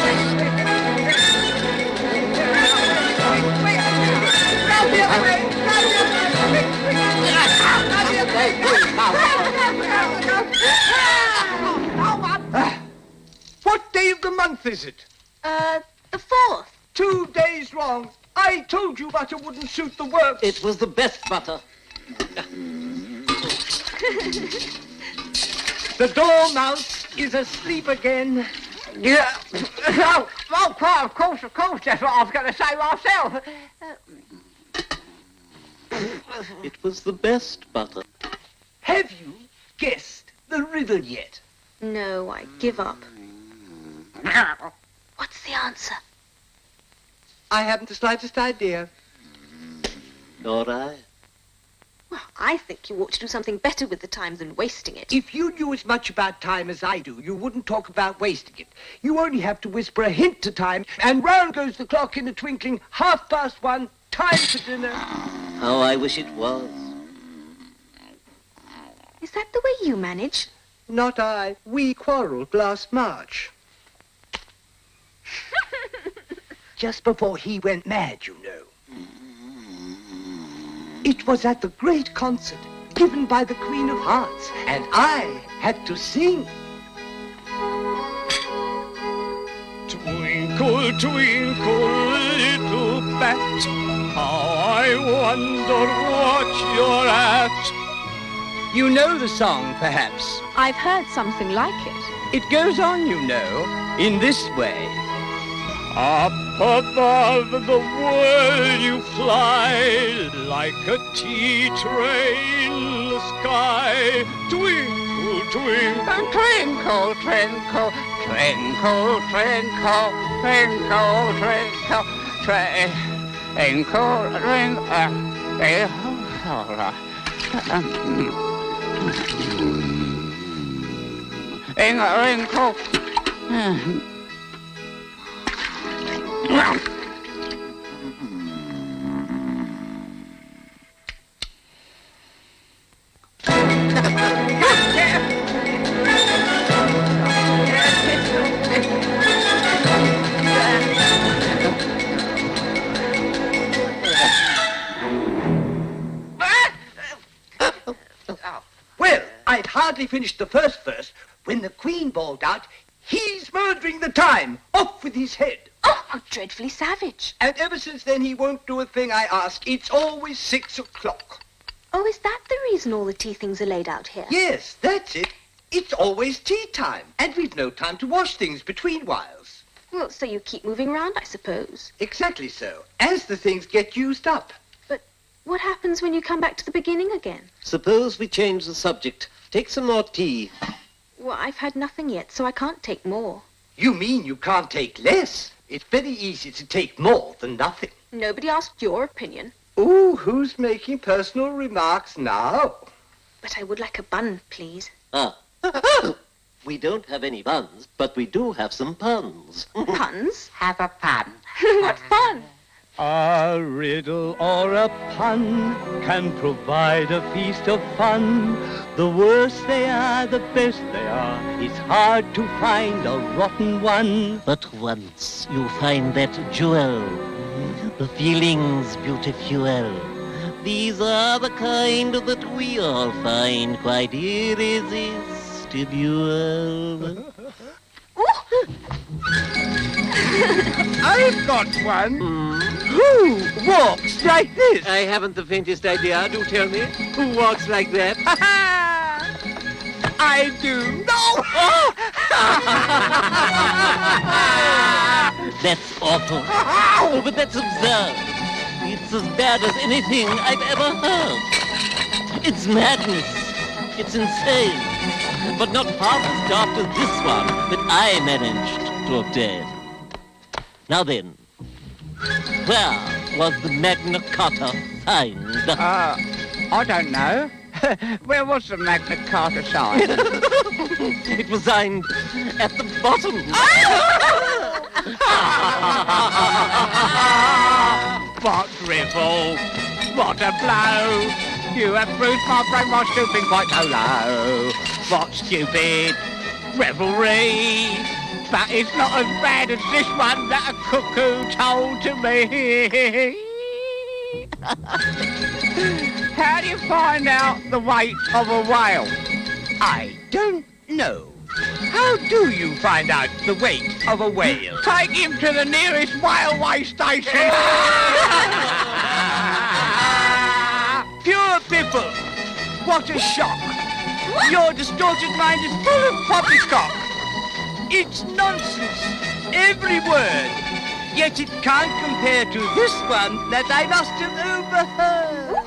What day of the month is it? The 4th. 2 days wrong. I told you butter wouldn't suit the work. It was the best butter. The dormouse is asleep again. Yeah. Oh, quite, of course, that's what I was going to say myself. It was the best butter. Have you guessed the riddle yet? No, I give up. What's the answer? I haven't the slightest idea. Nor I. Well, I think you ought to do something better with the time than wasting it. If you knew as much about time as I do, you wouldn't talk about wasting it. You only have to whisper a hint to time, and round goes the clock in a twinkling, 1:30, time for dinner. How I wish it was. Is that the way you manage? Not I. We quarrelled last March. Just before he went mad, you know. It was at the great concert given by the Queen of Hearts, and I had to sing. Twinkle, twinkle, little bat, how I wonder what you're at. You know the song, perhaps. I've heard something like it. It goes on, you know, in this way. Up above the world you fly, like a tea tray in the sky. Twinkle, twinkle, Twinkle, twinkle, twinkle, twinkle, twinkle, twinkle, twinkle, twinkle, twinkle. Well, I'd hardly finished the first verse when the Queen bawled out, "He's murdering the time! Off with his head!" Oh, how dreadfully savage. And ever since then he won't do a thing I ask. It's always 6 o'clock. Oh, is that the reason all the tea things are laid out here? Yes, that's it. It's always tea time, and we've no time to wash things between whiles. Well, so you keep moving around, I suppose. Exactly so, as the things get used up. But what happens when you come back to the beginning again? Suppose we change the subject. Take some more tea. Well, I've had nothing yet, so I can't take more. You mean you can't take less? It's very easy to take more than nothing. Nobody asked your opinion. Ooh, who's making personal remarks now? But I would like a bun, please. Ah. We don't have any buns, but we do have some puns. Puns? Have a pun. What fun! A riddle or a pun can provide a feast of fun. The worse they are, the best they are. It's hard to find a rotten one. But once you find that jewel, the feeling's beautiful. These are the kind that we all find quite irresistible. I've got one. Who walks like this? I haven't the faintest idea. Do tell me. Who walks like that? I do. No! That's awful. Oh, but that's absurd. It's as bad as anything I've ever heard. It's madness. It's insane. But not half as daft as this one that I managed to obtain. Now then, where was the Magna Carta signed? I don't know. Where was the Magna Carta signed? It was signed at the bottom. What drivel! What a blow! You have bruised my brain while stooping quite so low. What stupid revelry! But it's not as bad as this one that a cuckoo told to me. How do you find out the weight of a whale? I don't know. How do you find out the weight of a whale? Take him to the nearest railway station. Pure people! What a shock! Your distorted mind is full of poppycock. It's nonsense, every word. Yet it can't compare to this one that I must have overheard.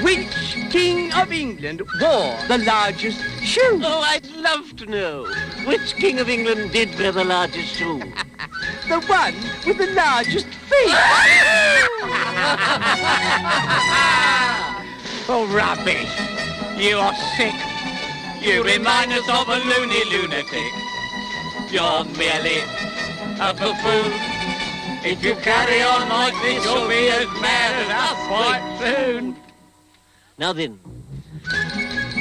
Which King of England wore the largest shoe? Oh, I'd love to know. Which King of England did wear the largest shoe? The one with the largest feet. Oh, rubbish. You are sick. You remind us of a loony lunatic. You're merely a buffoon. If you carry on like this, you'll be as mad as us quite soon. Now then,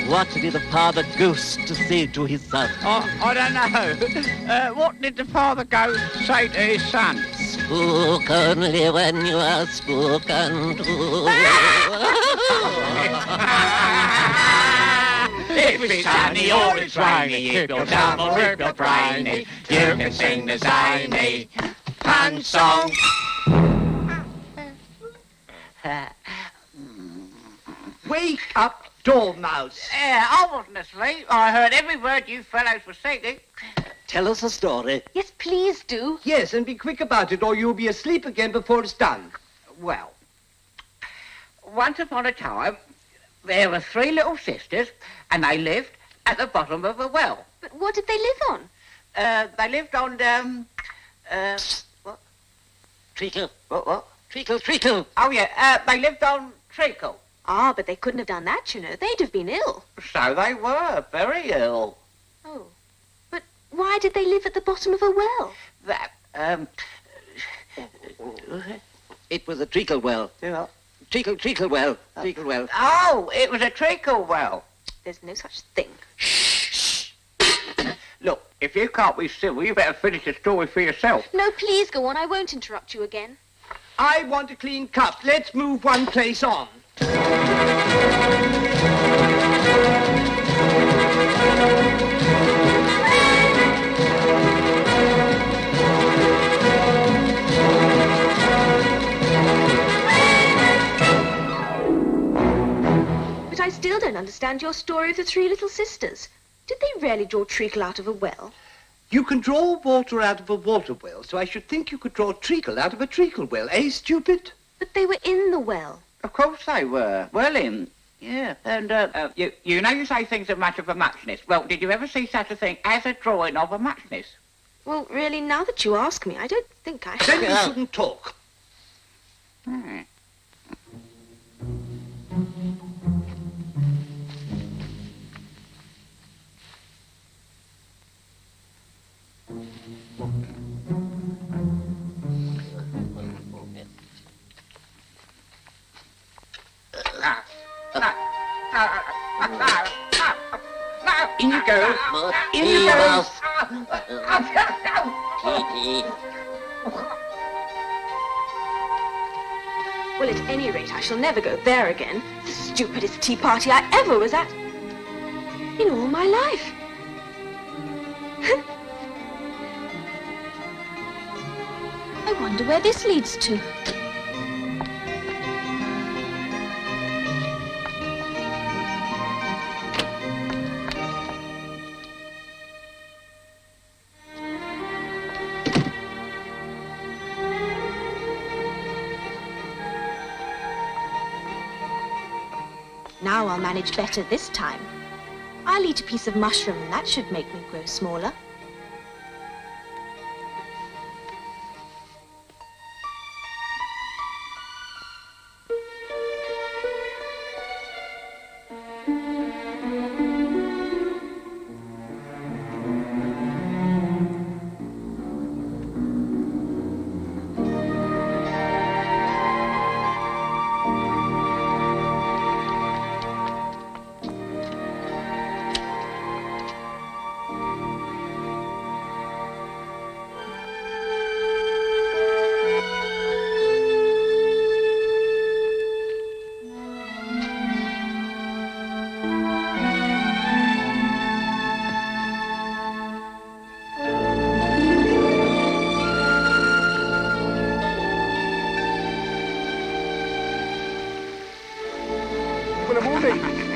what did the father ghost say to his son? I don't know. What did the father ghost say to his son? Spook only when you are spoken to. If it's sunny or it's rainy, if you're dumb or if you're brainy, you can sing the zany pun song. Wake up, Dormouse. Yeah, I wasn't asleep. I heard every word you fellows were singing. Tell us a story. Yes, please do. Yes, and be quick about it, or you'll be asleep again before it's done. Well, once upon a time, there were 3 little sisters, and they lived at the bottom of a well. But what did they live on? They lived on, what? Treacle. What? Treacle. Oh, yeah, they lived on treacle. Ah, but they couldn't have done that, you know. They'd have been ill. So they were, very ill. Oh. But why did they live at the bottom of a well? That, It was a treacle well. Yeah. Treacle well. Treacle well. Oh, it was a treacle well. There's no such thing. Shh. Look, if you can't be civil, you better finish the story for yourself. No, please go on. I won't interrupt you again. I want a clean cup. Let's move one place on. But I still don't understand your story of the 3 little sisters. Did they really draw treacle out of a well? You can draw water out of a water well, so I should think you could draw treacle out of a treacle well, eh, stupid? But they were in the well. Of course they were. Well in. Yeah, and you know you say things are matter for muchness. Well, did you ever see such a thing as a drawing of a muchness? Well, really, now that you ask me, I don't think I... Then you shouldn't talk. Hmm. In you go. In you go. Well, at any rate, I shall never go there again. The stupidest tea party I ever was at in all my life. I wonder where this leads to. Now I'll manage better this time. I'll eat a piece of mushroom and that should make me grow smaller.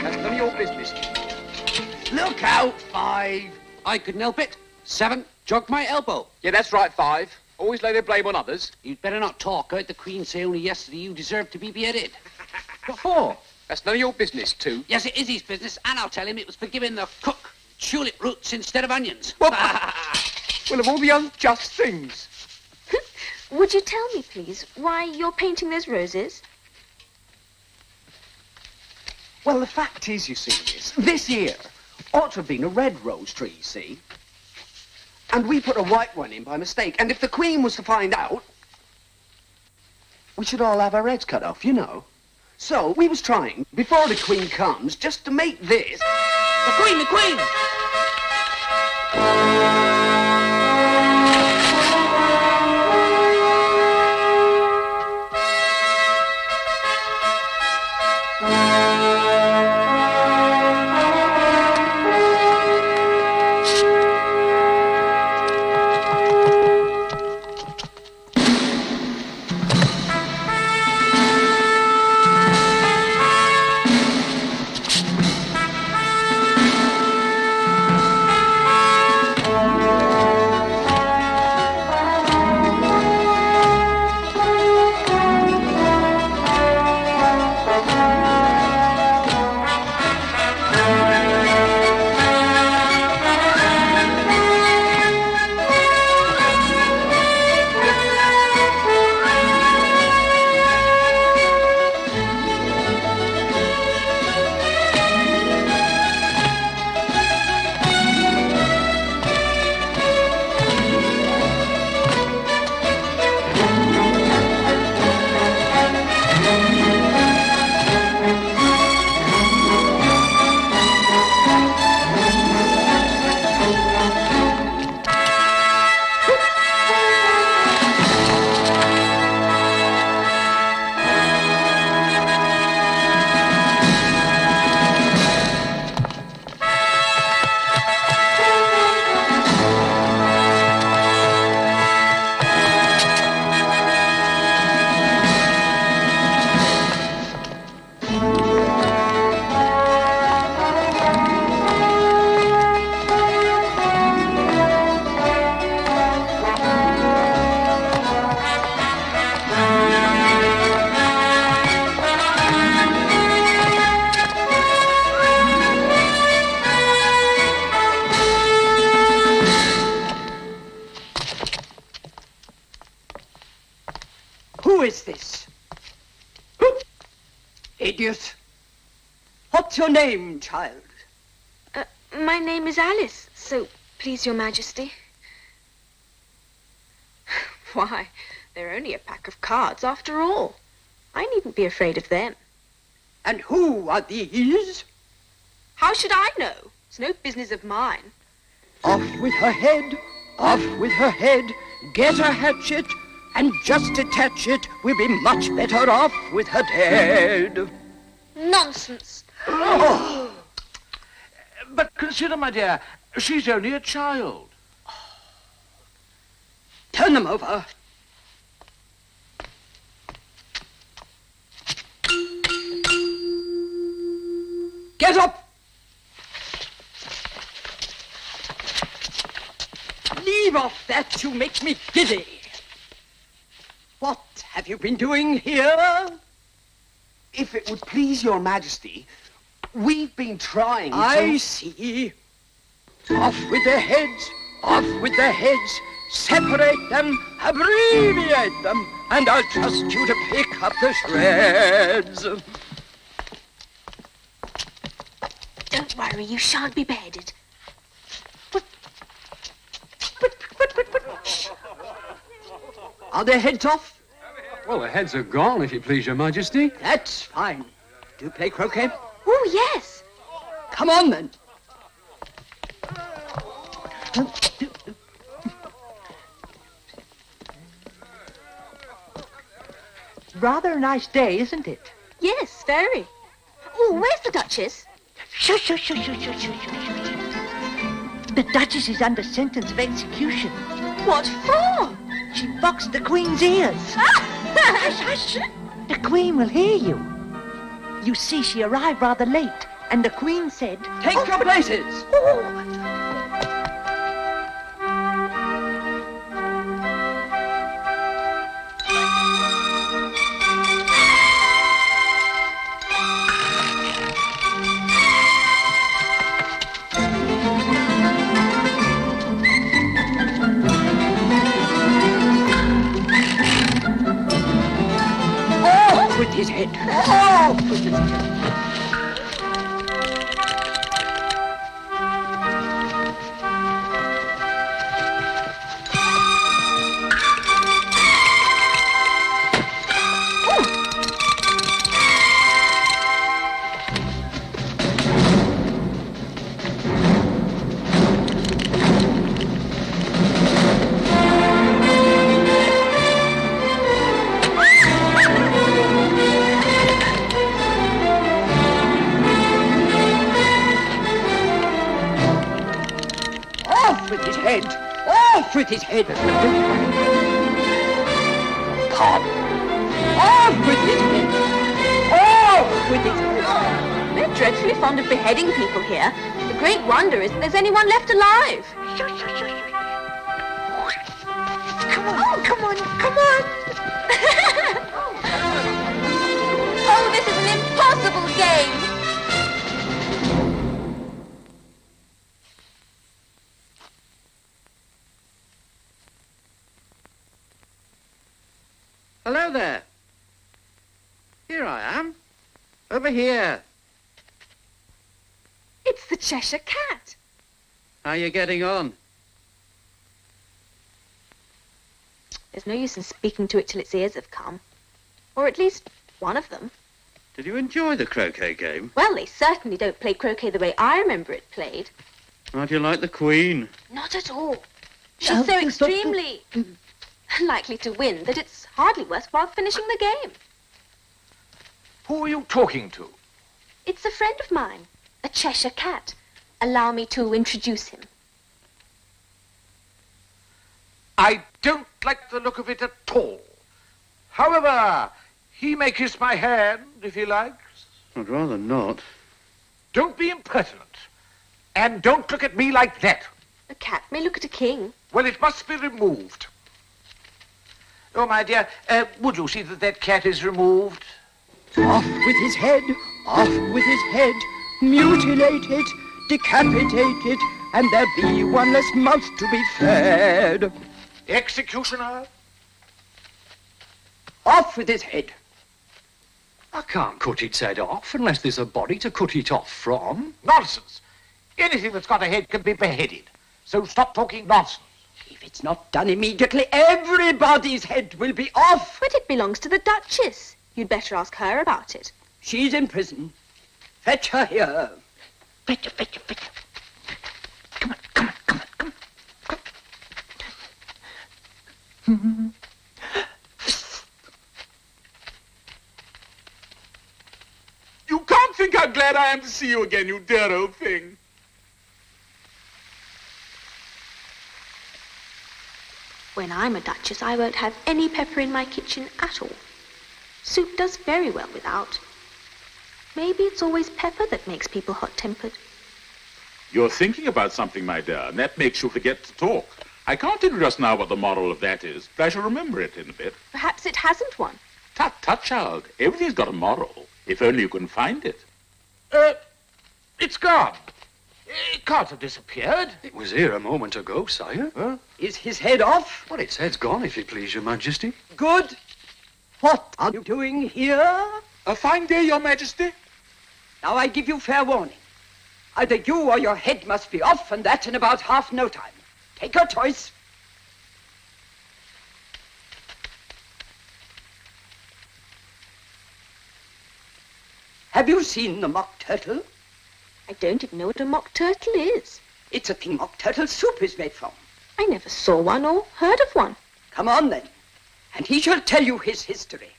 That's none of your business. Look out, 5. I couldn't help it. 7, jogged my elbow. Yeah, that's right, 5. Always lay the blame on others. You'd better not talk. I heard the Queen say only yesterday you deserved to be beheaded. What for? That's none of your business, too. Yes, it is his business, and I'll tell him it was for giving the cook tulip roots instead of onions. Well, of all the unjust things. Would you tell me, please, why you're painting those roses? Well, the fact is, you see, this here ought to have been a red rose tree, you see? And we put a white one in by mistake. And if the Queen was to find out, we should all have our heads cut off, you know. So we was trying, before the Queen comes, just to make this... The Queen, the Queen! Who is this? Idiot. What's your name, child? My name is Alice, so please, Your Majesty. Why, they're only a pack of cards after all. I needn't be afraid of them. And who are these? How should I know? It's no business of mine. Off with her head, off with her head. Get a hatchet and just attach it. We'll be much better off with her dead. Nonsense. Oh. But consider, my dear, she's only a child. Turn them over. Get up! Leave off that, you make me giddy. What have you been doing here? If it would please your majesty, We've been trying to... I see. Off with their heads, off with their heads. Separate them, abbreviate them, and I'll trust you to pick up the shreds. Don't worry, you shan't be beheaded. Are their heads off? Well, the heads are gone, if you please, Your Majesty. That's fine. Do you play croquet? Oh, yes. Come on, then. Rather a nice day, isn't it? Yes, very. Oh, where's the Duchess? Shush, shush, shush, shush, shush, shush, shush. The Duchess is under sentence of execution. What for? She boxed the Queen's ears. Hush, hush. The Queen will hear you. You see, she arrived rather late, and the Queen said... Take your places. With his head. Oh! With his head. With his head. Pop. Off with his head. Off with his head. We're dreadfully fond of beheading people here. The great wonder is that there's anyone left alive. Come on, oh, come on, come on. Oh, this is an impossible game. Hello there. Here I am. Over here. It's the Cheshire Cat. How are you getting on? There's no use in speaking to it till its ears have come. Or at least one of them. Did you enjoy the croquet game? Well, they certainly don't play croquet the way I remember it played. How do you like the Queen? Not at all. She's so extremely unlikely to win that it's hardly worthwhile finishing the game. Who are you talking to? It's a friend of mine, a Cheshire Cat. Allow me to introduce him. I don't like the look of it at all. However, he may kiss my hand if he likes. I'd rather not. Don't be impertinent. And don't look at me like that. A cat may look at a king. Well, it must be removed. Oh, my dear, would you see that that cat is removed? Off with his head, off with his head. Mutilate it, decapitate it, and there be one less mouth to be fed. Executioner? Off with his head. I can't cut its head off unless there's a body to cut it off from. Nonsense. Anything that's got a head can be beheaded. So stop talking nonsense. If it's not done immediately, everybody's head will be off. But it belongs to the Duchess. You'd better ask her about it. She's in prison. Fetch her here. Fetch her, fetch her, fetch her. Come on, come on, come on, come on. You can't think how glad I am to see you again, you dear old thing. When I'm a Duchess, I won't have any pepper in my kitchen at all. Soup does very well without. Maybe it's always pepper that makes people hot-tempered. You're thinking about something, my dear, and that makes you forget to talk. I can't tell you just now what the moral of that is, but I shall remember it in a bit. Perhaps it hasn't one. Tut, tut, child. Everything's got a moral, if only you can find it. It's gone. It can't have disappeared. It was here a moment ago, sire. Huh? Is his head off? Well, its head's gone, if it please your majesty. Good. What are you doing here? A fine day, your majesty. Now I give you fair warning. Either you or your head must be off, and that in about half no time. Take your choice. Have you seen the mock turtle? I don't even know what a mock turtle is. It's a thing mock turtle soup is made from. I never saw one or heard of one. Come on, then, and he shall tell you his history.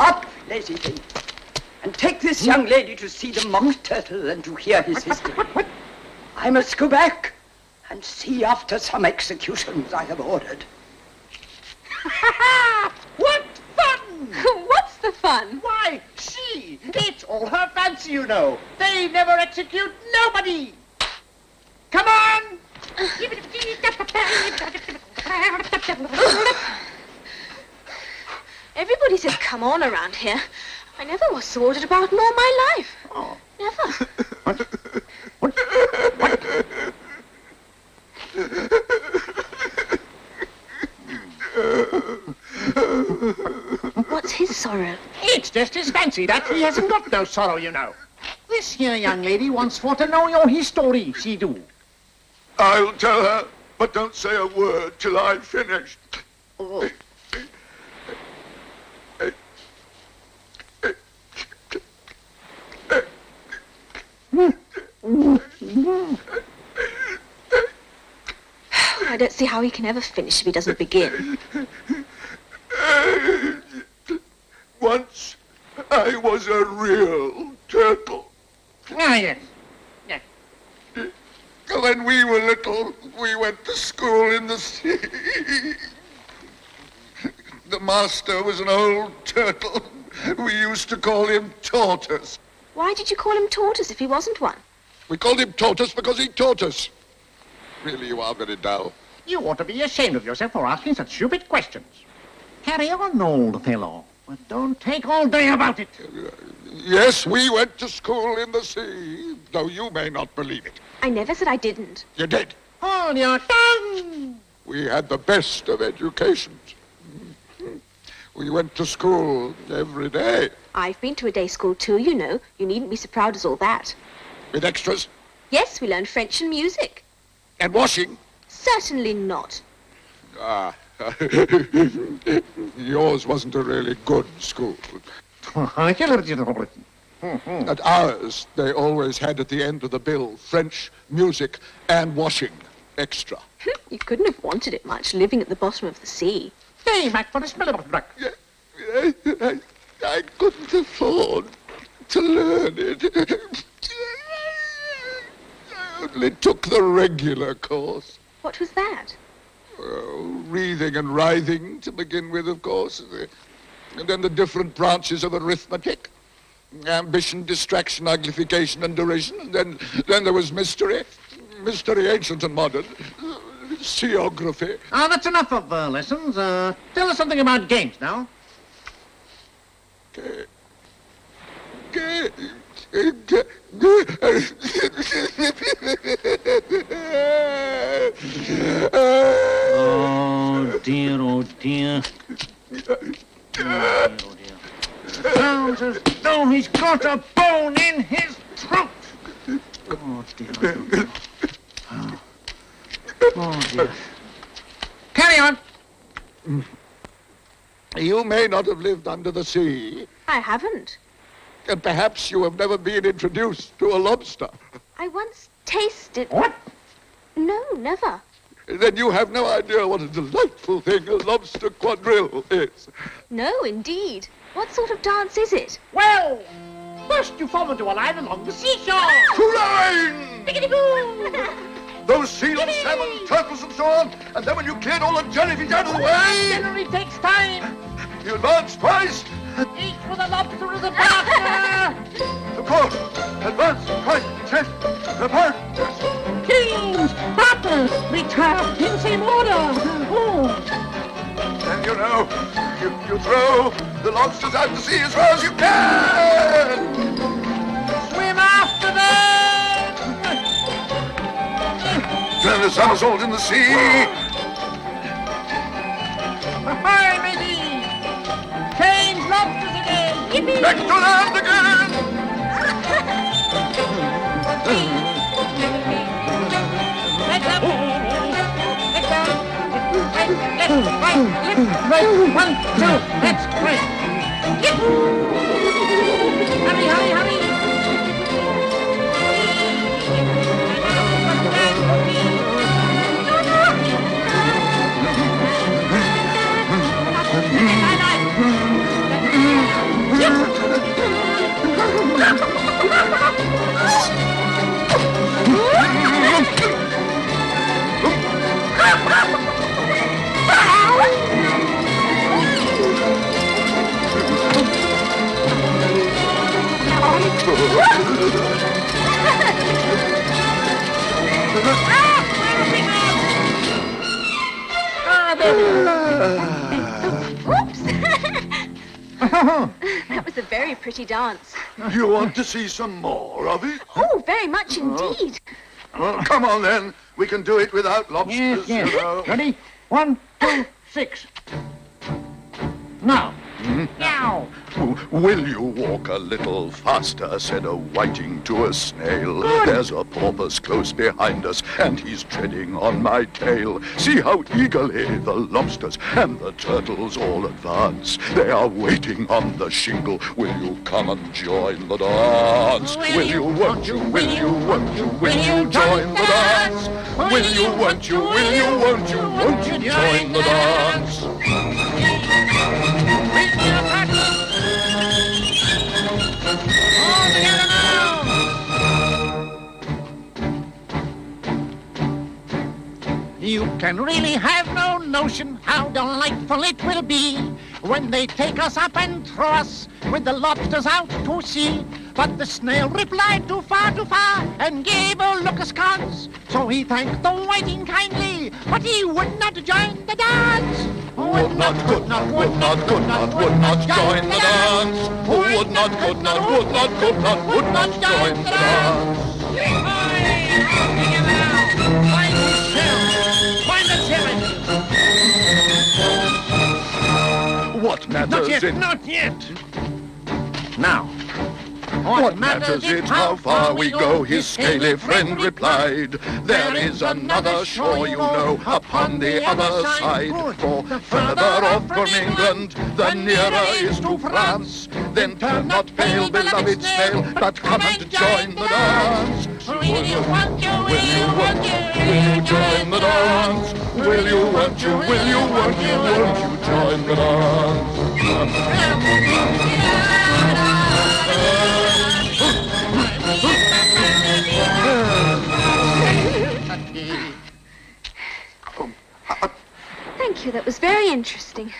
Up, lazy thing, and take this young lady to see the mock turtle and to hear his history. I must go back and see after some executions I have ordered. What fun! What's the fun? Why, she! It's all her fancy, you know. They never execute nobody. Come on! Everybody says come on around here. I never was so ordered about in all my life. Oh. Never. What's his sorrow? It's just his fancy that he hasn't got no sorrow, you know. This here young lady wants for to know your history, she do. I'll tell her, but don't say a word till I've finished. Oh. I don't see how he can ever finish if he doesn't begin. Once I was a real turtle. Ah, yes. Yes. When we were little, we went to school in the sea. The master was an old turtle. We used to call him Tortoise. Why did you call him Tortoise if he wasn't one? We called him Tortoise because he taught us. Really, you are very dull. You ought to be ashamed of yourself for asking such stupid questions. Carry on, old fellow. But don't take all day about it. Yes, we went to school in the sea, though you may not believe it. I never said I didn't. You did. Hold your tongue! We had the best of educations. We went to school every day. I've been to a day school too, you know. You needn't be so proud as all that. With extras? Yes, we learned French and music. And washing? Certainly not. Ah, yours wasn't a really good school. At ours, they always had at the end of the bill French, music, and washing extra. You couldn't have wanted it much, living at the bottom of the sea. Hey, Mac, for the smell of it. I couldn't afford to learn it. I only took the regular course. What was that? Reading and writhing to begin with, of course. And then the different branches of arithmetic. Ambition, distraction, uglification, and derision. And then there was mystery. Mystery, ancient and modern. Seography. Ah, that's enough of lessons. Tell us something about games now. Oh, dear, oh, dear. Oh, dear, oh, dear. Sounds as though he's got a bone in his throat. Oh, dear, oh, dear. Oh, dear. Carry on. You may not have lived under the sea. I haven't. And perhaps you have never been introduced to a lobster. I once tasted... What? No, never. Then you have no idea what a delightful thing a lobster quadrille is. No, indeed. What sort of dance is it? Well, first you form into a line along the seashore. Line! Biggity-boo! Those seals, salmon, turtles, and so on. And then when you cleared all the jellyfish out of the way... Generally takes time. You advance twice. Each with a lobster as a partner. Of course. Advance twice. Chest. The partners. Kings, Taft in same order. Oh. And you know, you throw the lobsters out to sea as far as you can! Swim after them! Turn a somersault in the sea! Ahoy, matey! Change lobsters again! Yippee! Back to land again! Legs up! Legs down! Left, right, 1, 2, let's right! Yip! Hurry, hurry, hurry! Oops! That was a very pretty dance. You want to see some more of it? Oh, very much indeed. Well, come on then. We can do it without lobsters, Yes. you know. Ready? 1, 2, 6. Now. Now. Will you walk a little faster, said a whiting to a snail. There's a porpoise close behind us, and he's treading on my tail. See how eagerly the lobsters and the turtles all advance. They are waiting on the shingle. Will you come and join the dance? Will you, won't you, will you, won't you, will you join the dance? Will you, won't you, will you, won't you join the dance? You can really have no notion how delightful it will be when they take us up and throw us with the lobsters out to sea. But the snail replied too far, and gave a look askance. So he thanked the whiting kindly, but he would not join the dance. Would not join the dance. Would not join the dance. Find the challenge. What matters it? Not yet. Now. What matters it how far we go, his scaly friend replied. There is another shore, you know, upon the other side. For further off from England, the nearer is to France. Then turn not pale, beloved snail, but come and join the dance. Will you, won't you, will you, won't you, will you join the dance? Will you, won't you, will you, won't you join the dance? Thank you, that was very interesting.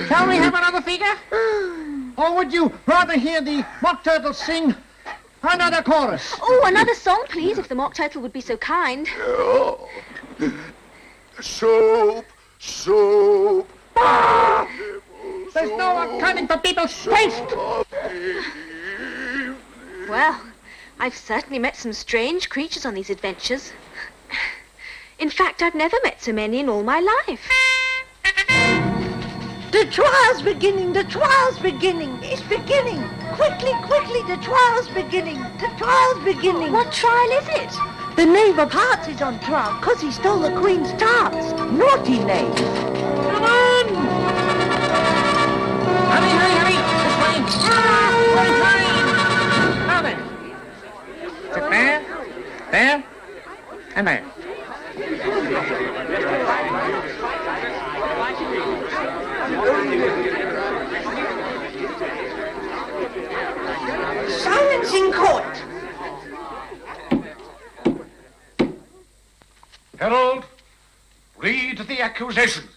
Shall we have another figure? Or would you rather hear the mock turtle sing another chorus? Oh, another song, please, if the mock turtle would be so kind. Oh. Soup, soup. There's no accounting for people's taste. Well, I've certainly met some strange creatures on these adventures. In fact, I've never met so many in all my life. The trial's beginning, the trial's beginning. It's beginning. Quickly, quickly, the trial's beginning. The trial's beginning. What trial is it? The Knave of Hearts is on trial because he stole the Queen's tarts. Naughty knave. Come on! Hurry, hurry, hurry! This way! Now then. Sit there, and there. Silence in court. Herald, read the accusation.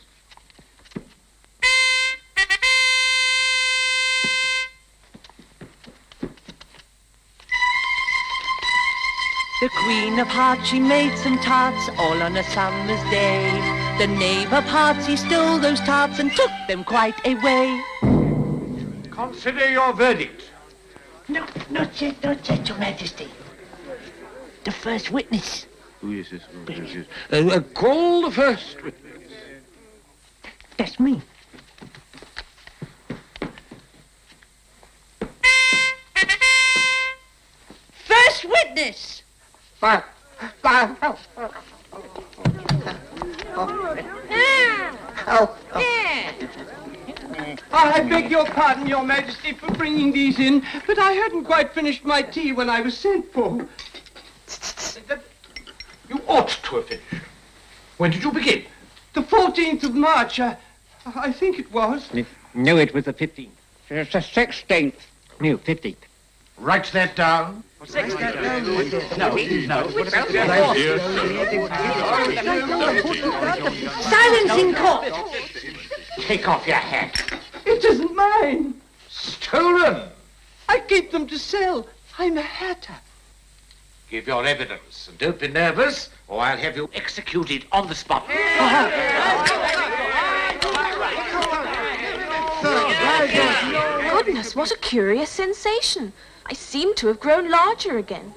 The Queen of Hearts, she made some tarts all on a summer's day. The knave of hearts, he stole those tarts and took them quite away. Consider your verdict. No, not yet, Your Majesty. The first witness. Who is this? Call the first witness. That's me. First witness! I beg your pardon, Your Majesty, for bringing these in, but I hadn't quite finished my tea when I was sent for. You ought to have finished. When did you begin? The 14th of March, I think it was. No, it was the 15th. It's the 16th. No, 15th. Write that down. Silence in court! Take off your hat. It isn't mine. Stolen. I keep them to sell. I'm a hatter. Give your evidence, and don't be nervous, or I'll have you executed on the spot. Goodness, what a curious sensation. I seem to have grown larger again.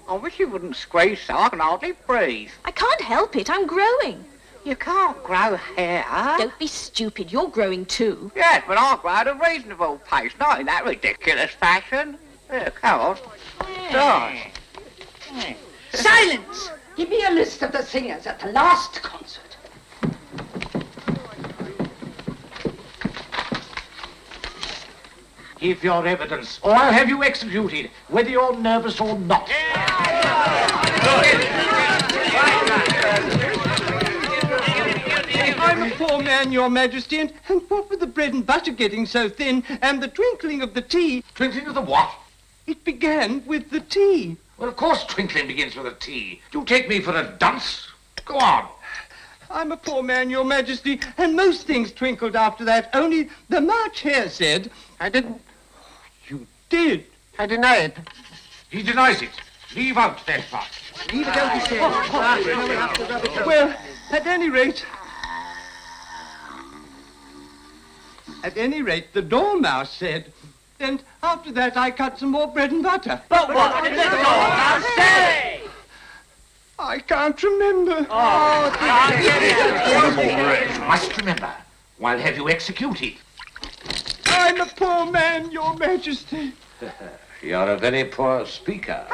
I wish you wouldn't squeeze so I can hardly breathe. I can't help it. I'm growing. You can't grow hair. Don't be stupid. You're growing too. Yes, but I grow at a reasonable pace, not in that ridiculous fashion. Here, come on. Die. Silence! Give me a list of the singers at the last concert. Give your evidence, or I'll have you executed, whether you're nervous or not. I'm a poor man, Your Majesty, and what with the bread and butter getting so thin, and the twinkling of the tea... Twinkling of the what? It began with the tea. Well, of course twinkling begins with a T. Do you take me for a dunce? Go on. I'm a poor man, Your Majesty, and most things twinkled after that, only the March Hare said... I didn't. You did. I deny it. He denies it. Leave out that part. Leave it out, he said. Well, at any rate... At any rate, the Dormouse said... And after that, I cut some more bread and butter. But what did the Dormouse say? I can't remember. You must remember, or I'll have you executed. I'm a poor man, Your Majesty. You're a very poor speaker.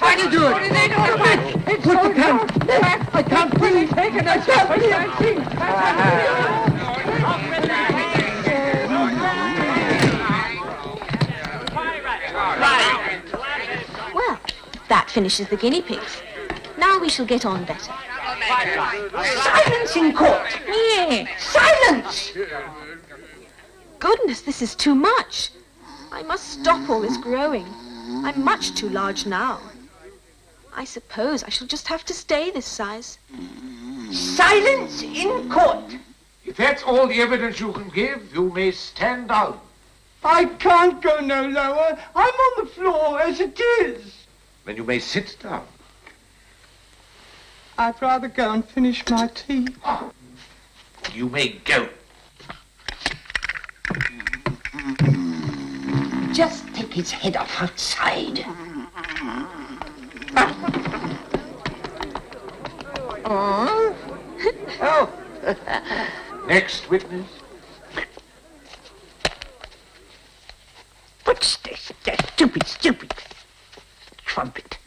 How do you do it? Put the gun. I can't breathe. I can't breathe. Well, that finishes the guinea pigs. Now we shall get on better. Silence in court. Yeah. Silence. Goodness, this is too much. I must stop all this growing. I'm much too large now. I suppose I shall just have to stay this size. Silence in court. If that's all the evidence you can give, you may stand down. I can't go no lower. I'm on the floor as it is. Then you may sit down. I'd rather go and finish my tea. You may go. Just take his head off outside. Oh. Next witness. What's this? That stupid trumpet.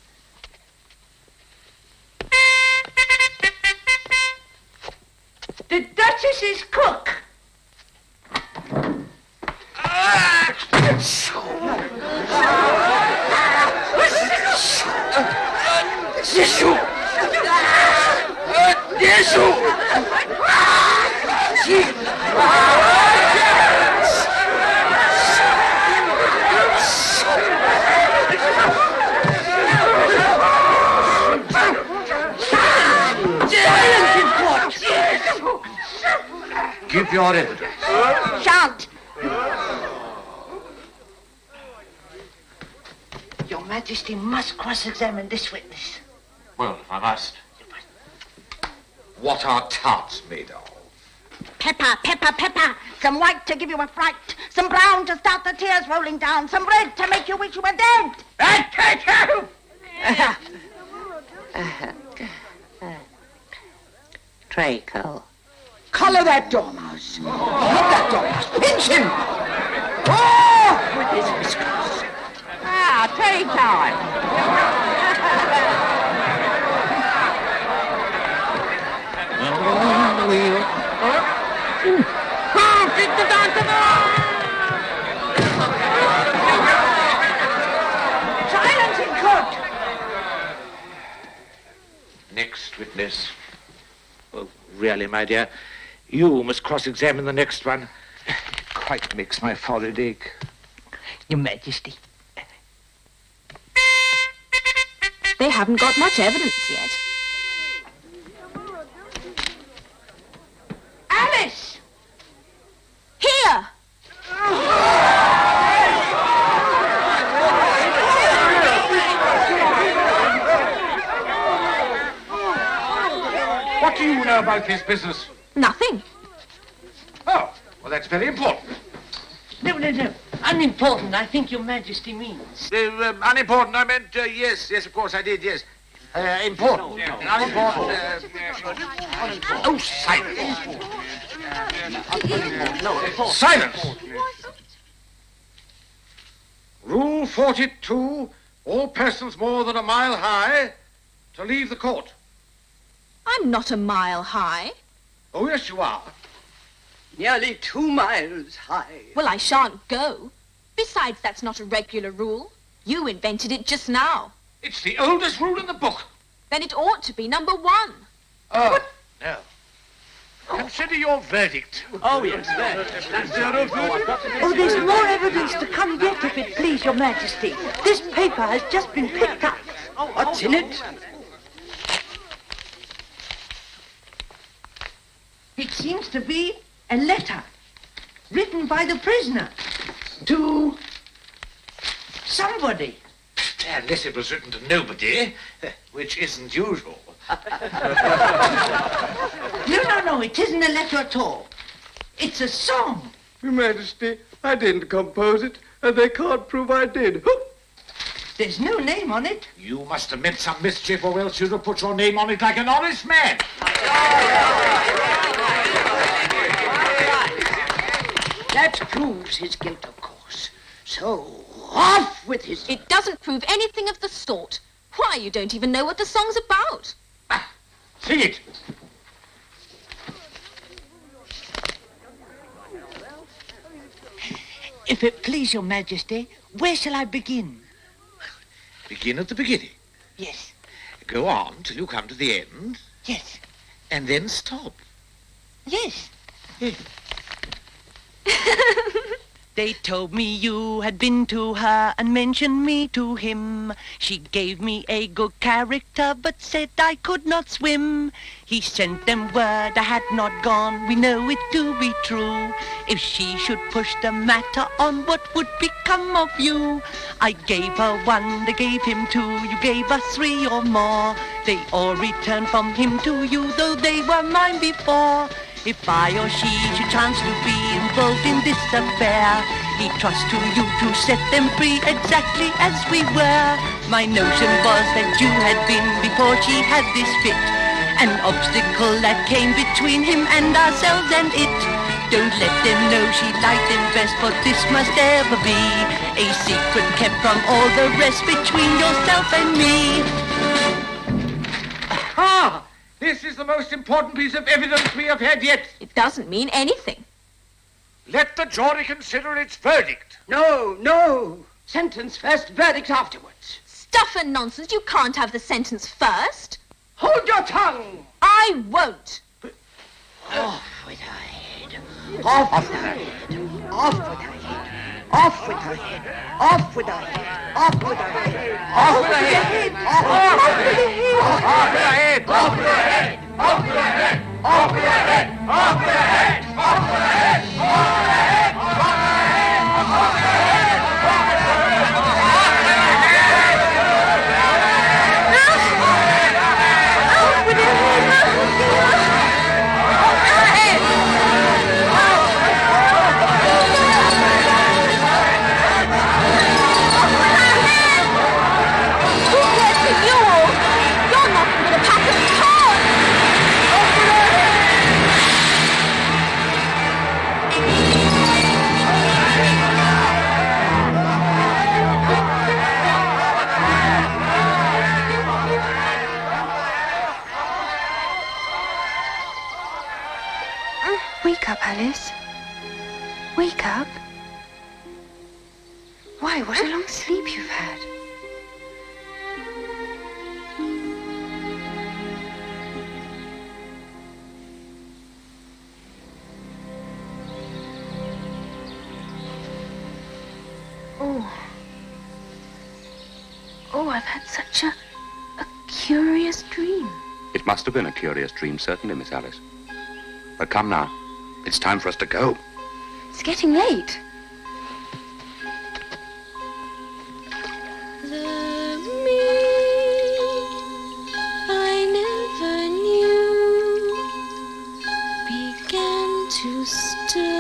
The Duchess's cook. Give your evidence. Shan't. Your Majesty must cross-examine this witness. Well, if I must. What are tarts made of? Pepper, pepper, pepper. Some white to give you a fright. Some brown to start the tears rolling down. Some red to make you wish you were dead. Draco. Collar that dormouse. Not that dormouse. Pinch him. Oh, with his whiskers. Tea time. Silence in court. Next witness. Oh, really, my dear, you must cross-examine the next one. It quite makes my forehead ache. Your Majesty. They haven't got much evidence yet. Alice! Here! What do you know about this business? Nothing. Oh, well, that's very important. No. Unimportant, I think Your Majesty means. Unimportant, I meant, yes, of course I did, yes. Important. Unimportant. Oh, silence. Silence. Rule 42, all persons more than a mile high to leave the court. I'm not a mile high. Oh, yes, you are. Nearly 2 miles high. Well, I shan't go. Besides, that's not a regular rule. You invented it just now. It's the oldest rule in the book. Then it ought to be number 1. Oh, no. Consider your verdict. Oh, yes, Oh, there's more evidence to come yet, if it please Your Majesty. This paper has just been picked up. What's in it? It seems to be a letter written by the prisoner to somebody. Unless it was written to nobody, which isn't usual. No, it isn't a letter at all. It's a song. Your Majesty, I didn't compose it, and they can't prove I did. There's no name on it. You must have meant some mischief, or else you'd have put your name on it like an honest man. That proves his guilt, of course. So, off with his... It doesn't prove anything of the sort. Why, you don't even know what the song's about. Sing it. If it please Your Majesty, where shall I begin? Begin at the beginning. Yes. Go on till you come to the end. Yes. And then stop. Yes. Yes. They told me you had been to her and mentioned me to him. She gave me a good character but said I could not swim. He sent them word I had not gone, we know it to be true. If she should push the matter on, what would become of you? I gave her 1, they gave him 2, you gave us 3 or more. They all returned from him to you, though they were mine before. If I or she should chance to be involved in this affair, he trusts to you to set them free exactly as we were. My notion was that you had been, before she had this fit, an obstacle that came between him and ourselves and it. Don't let them know she liked them best, for this must ever be a secret kept from all the rest between yourself and me. Aha! This is the most important piece of evidence we have had yet. It doesn't mean anything. Let the jury consider its verdict. No. Sentence first, verdict afterwards. Stuff and nonsense. You can't have the sentence first. Hold your tongue. I won't. Off with her head. Off with her head. Off with her head. Off with her head. Off with her head. Off with her head. Off with her head. Off with her head. Off with her head. Off with her head. Off with her head. Off with her head. Off with her head. Off with her head. Wake up, Alice. Wake up. Why, what a long sleep you've had. Oh, I've had such a curious dream. It must have been a curious dream, certainly, Miss Alice. But come now. It's time for us to go. It's getting late. The me I never knew began to stir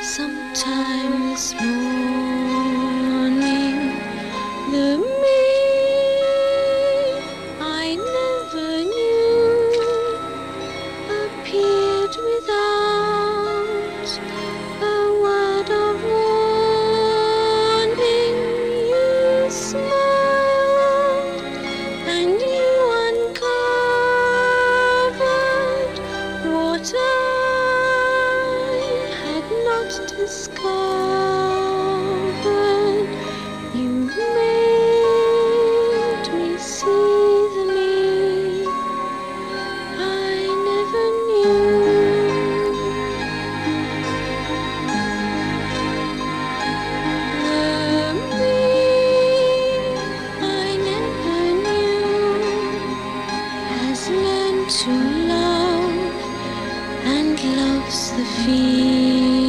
sometime this morning. The me I never knew appeared without a word of warning. You smiled and you uncovered what I had not discovered. You made me see the me I never knew. The me I never knew has learned to love and loves the feeling.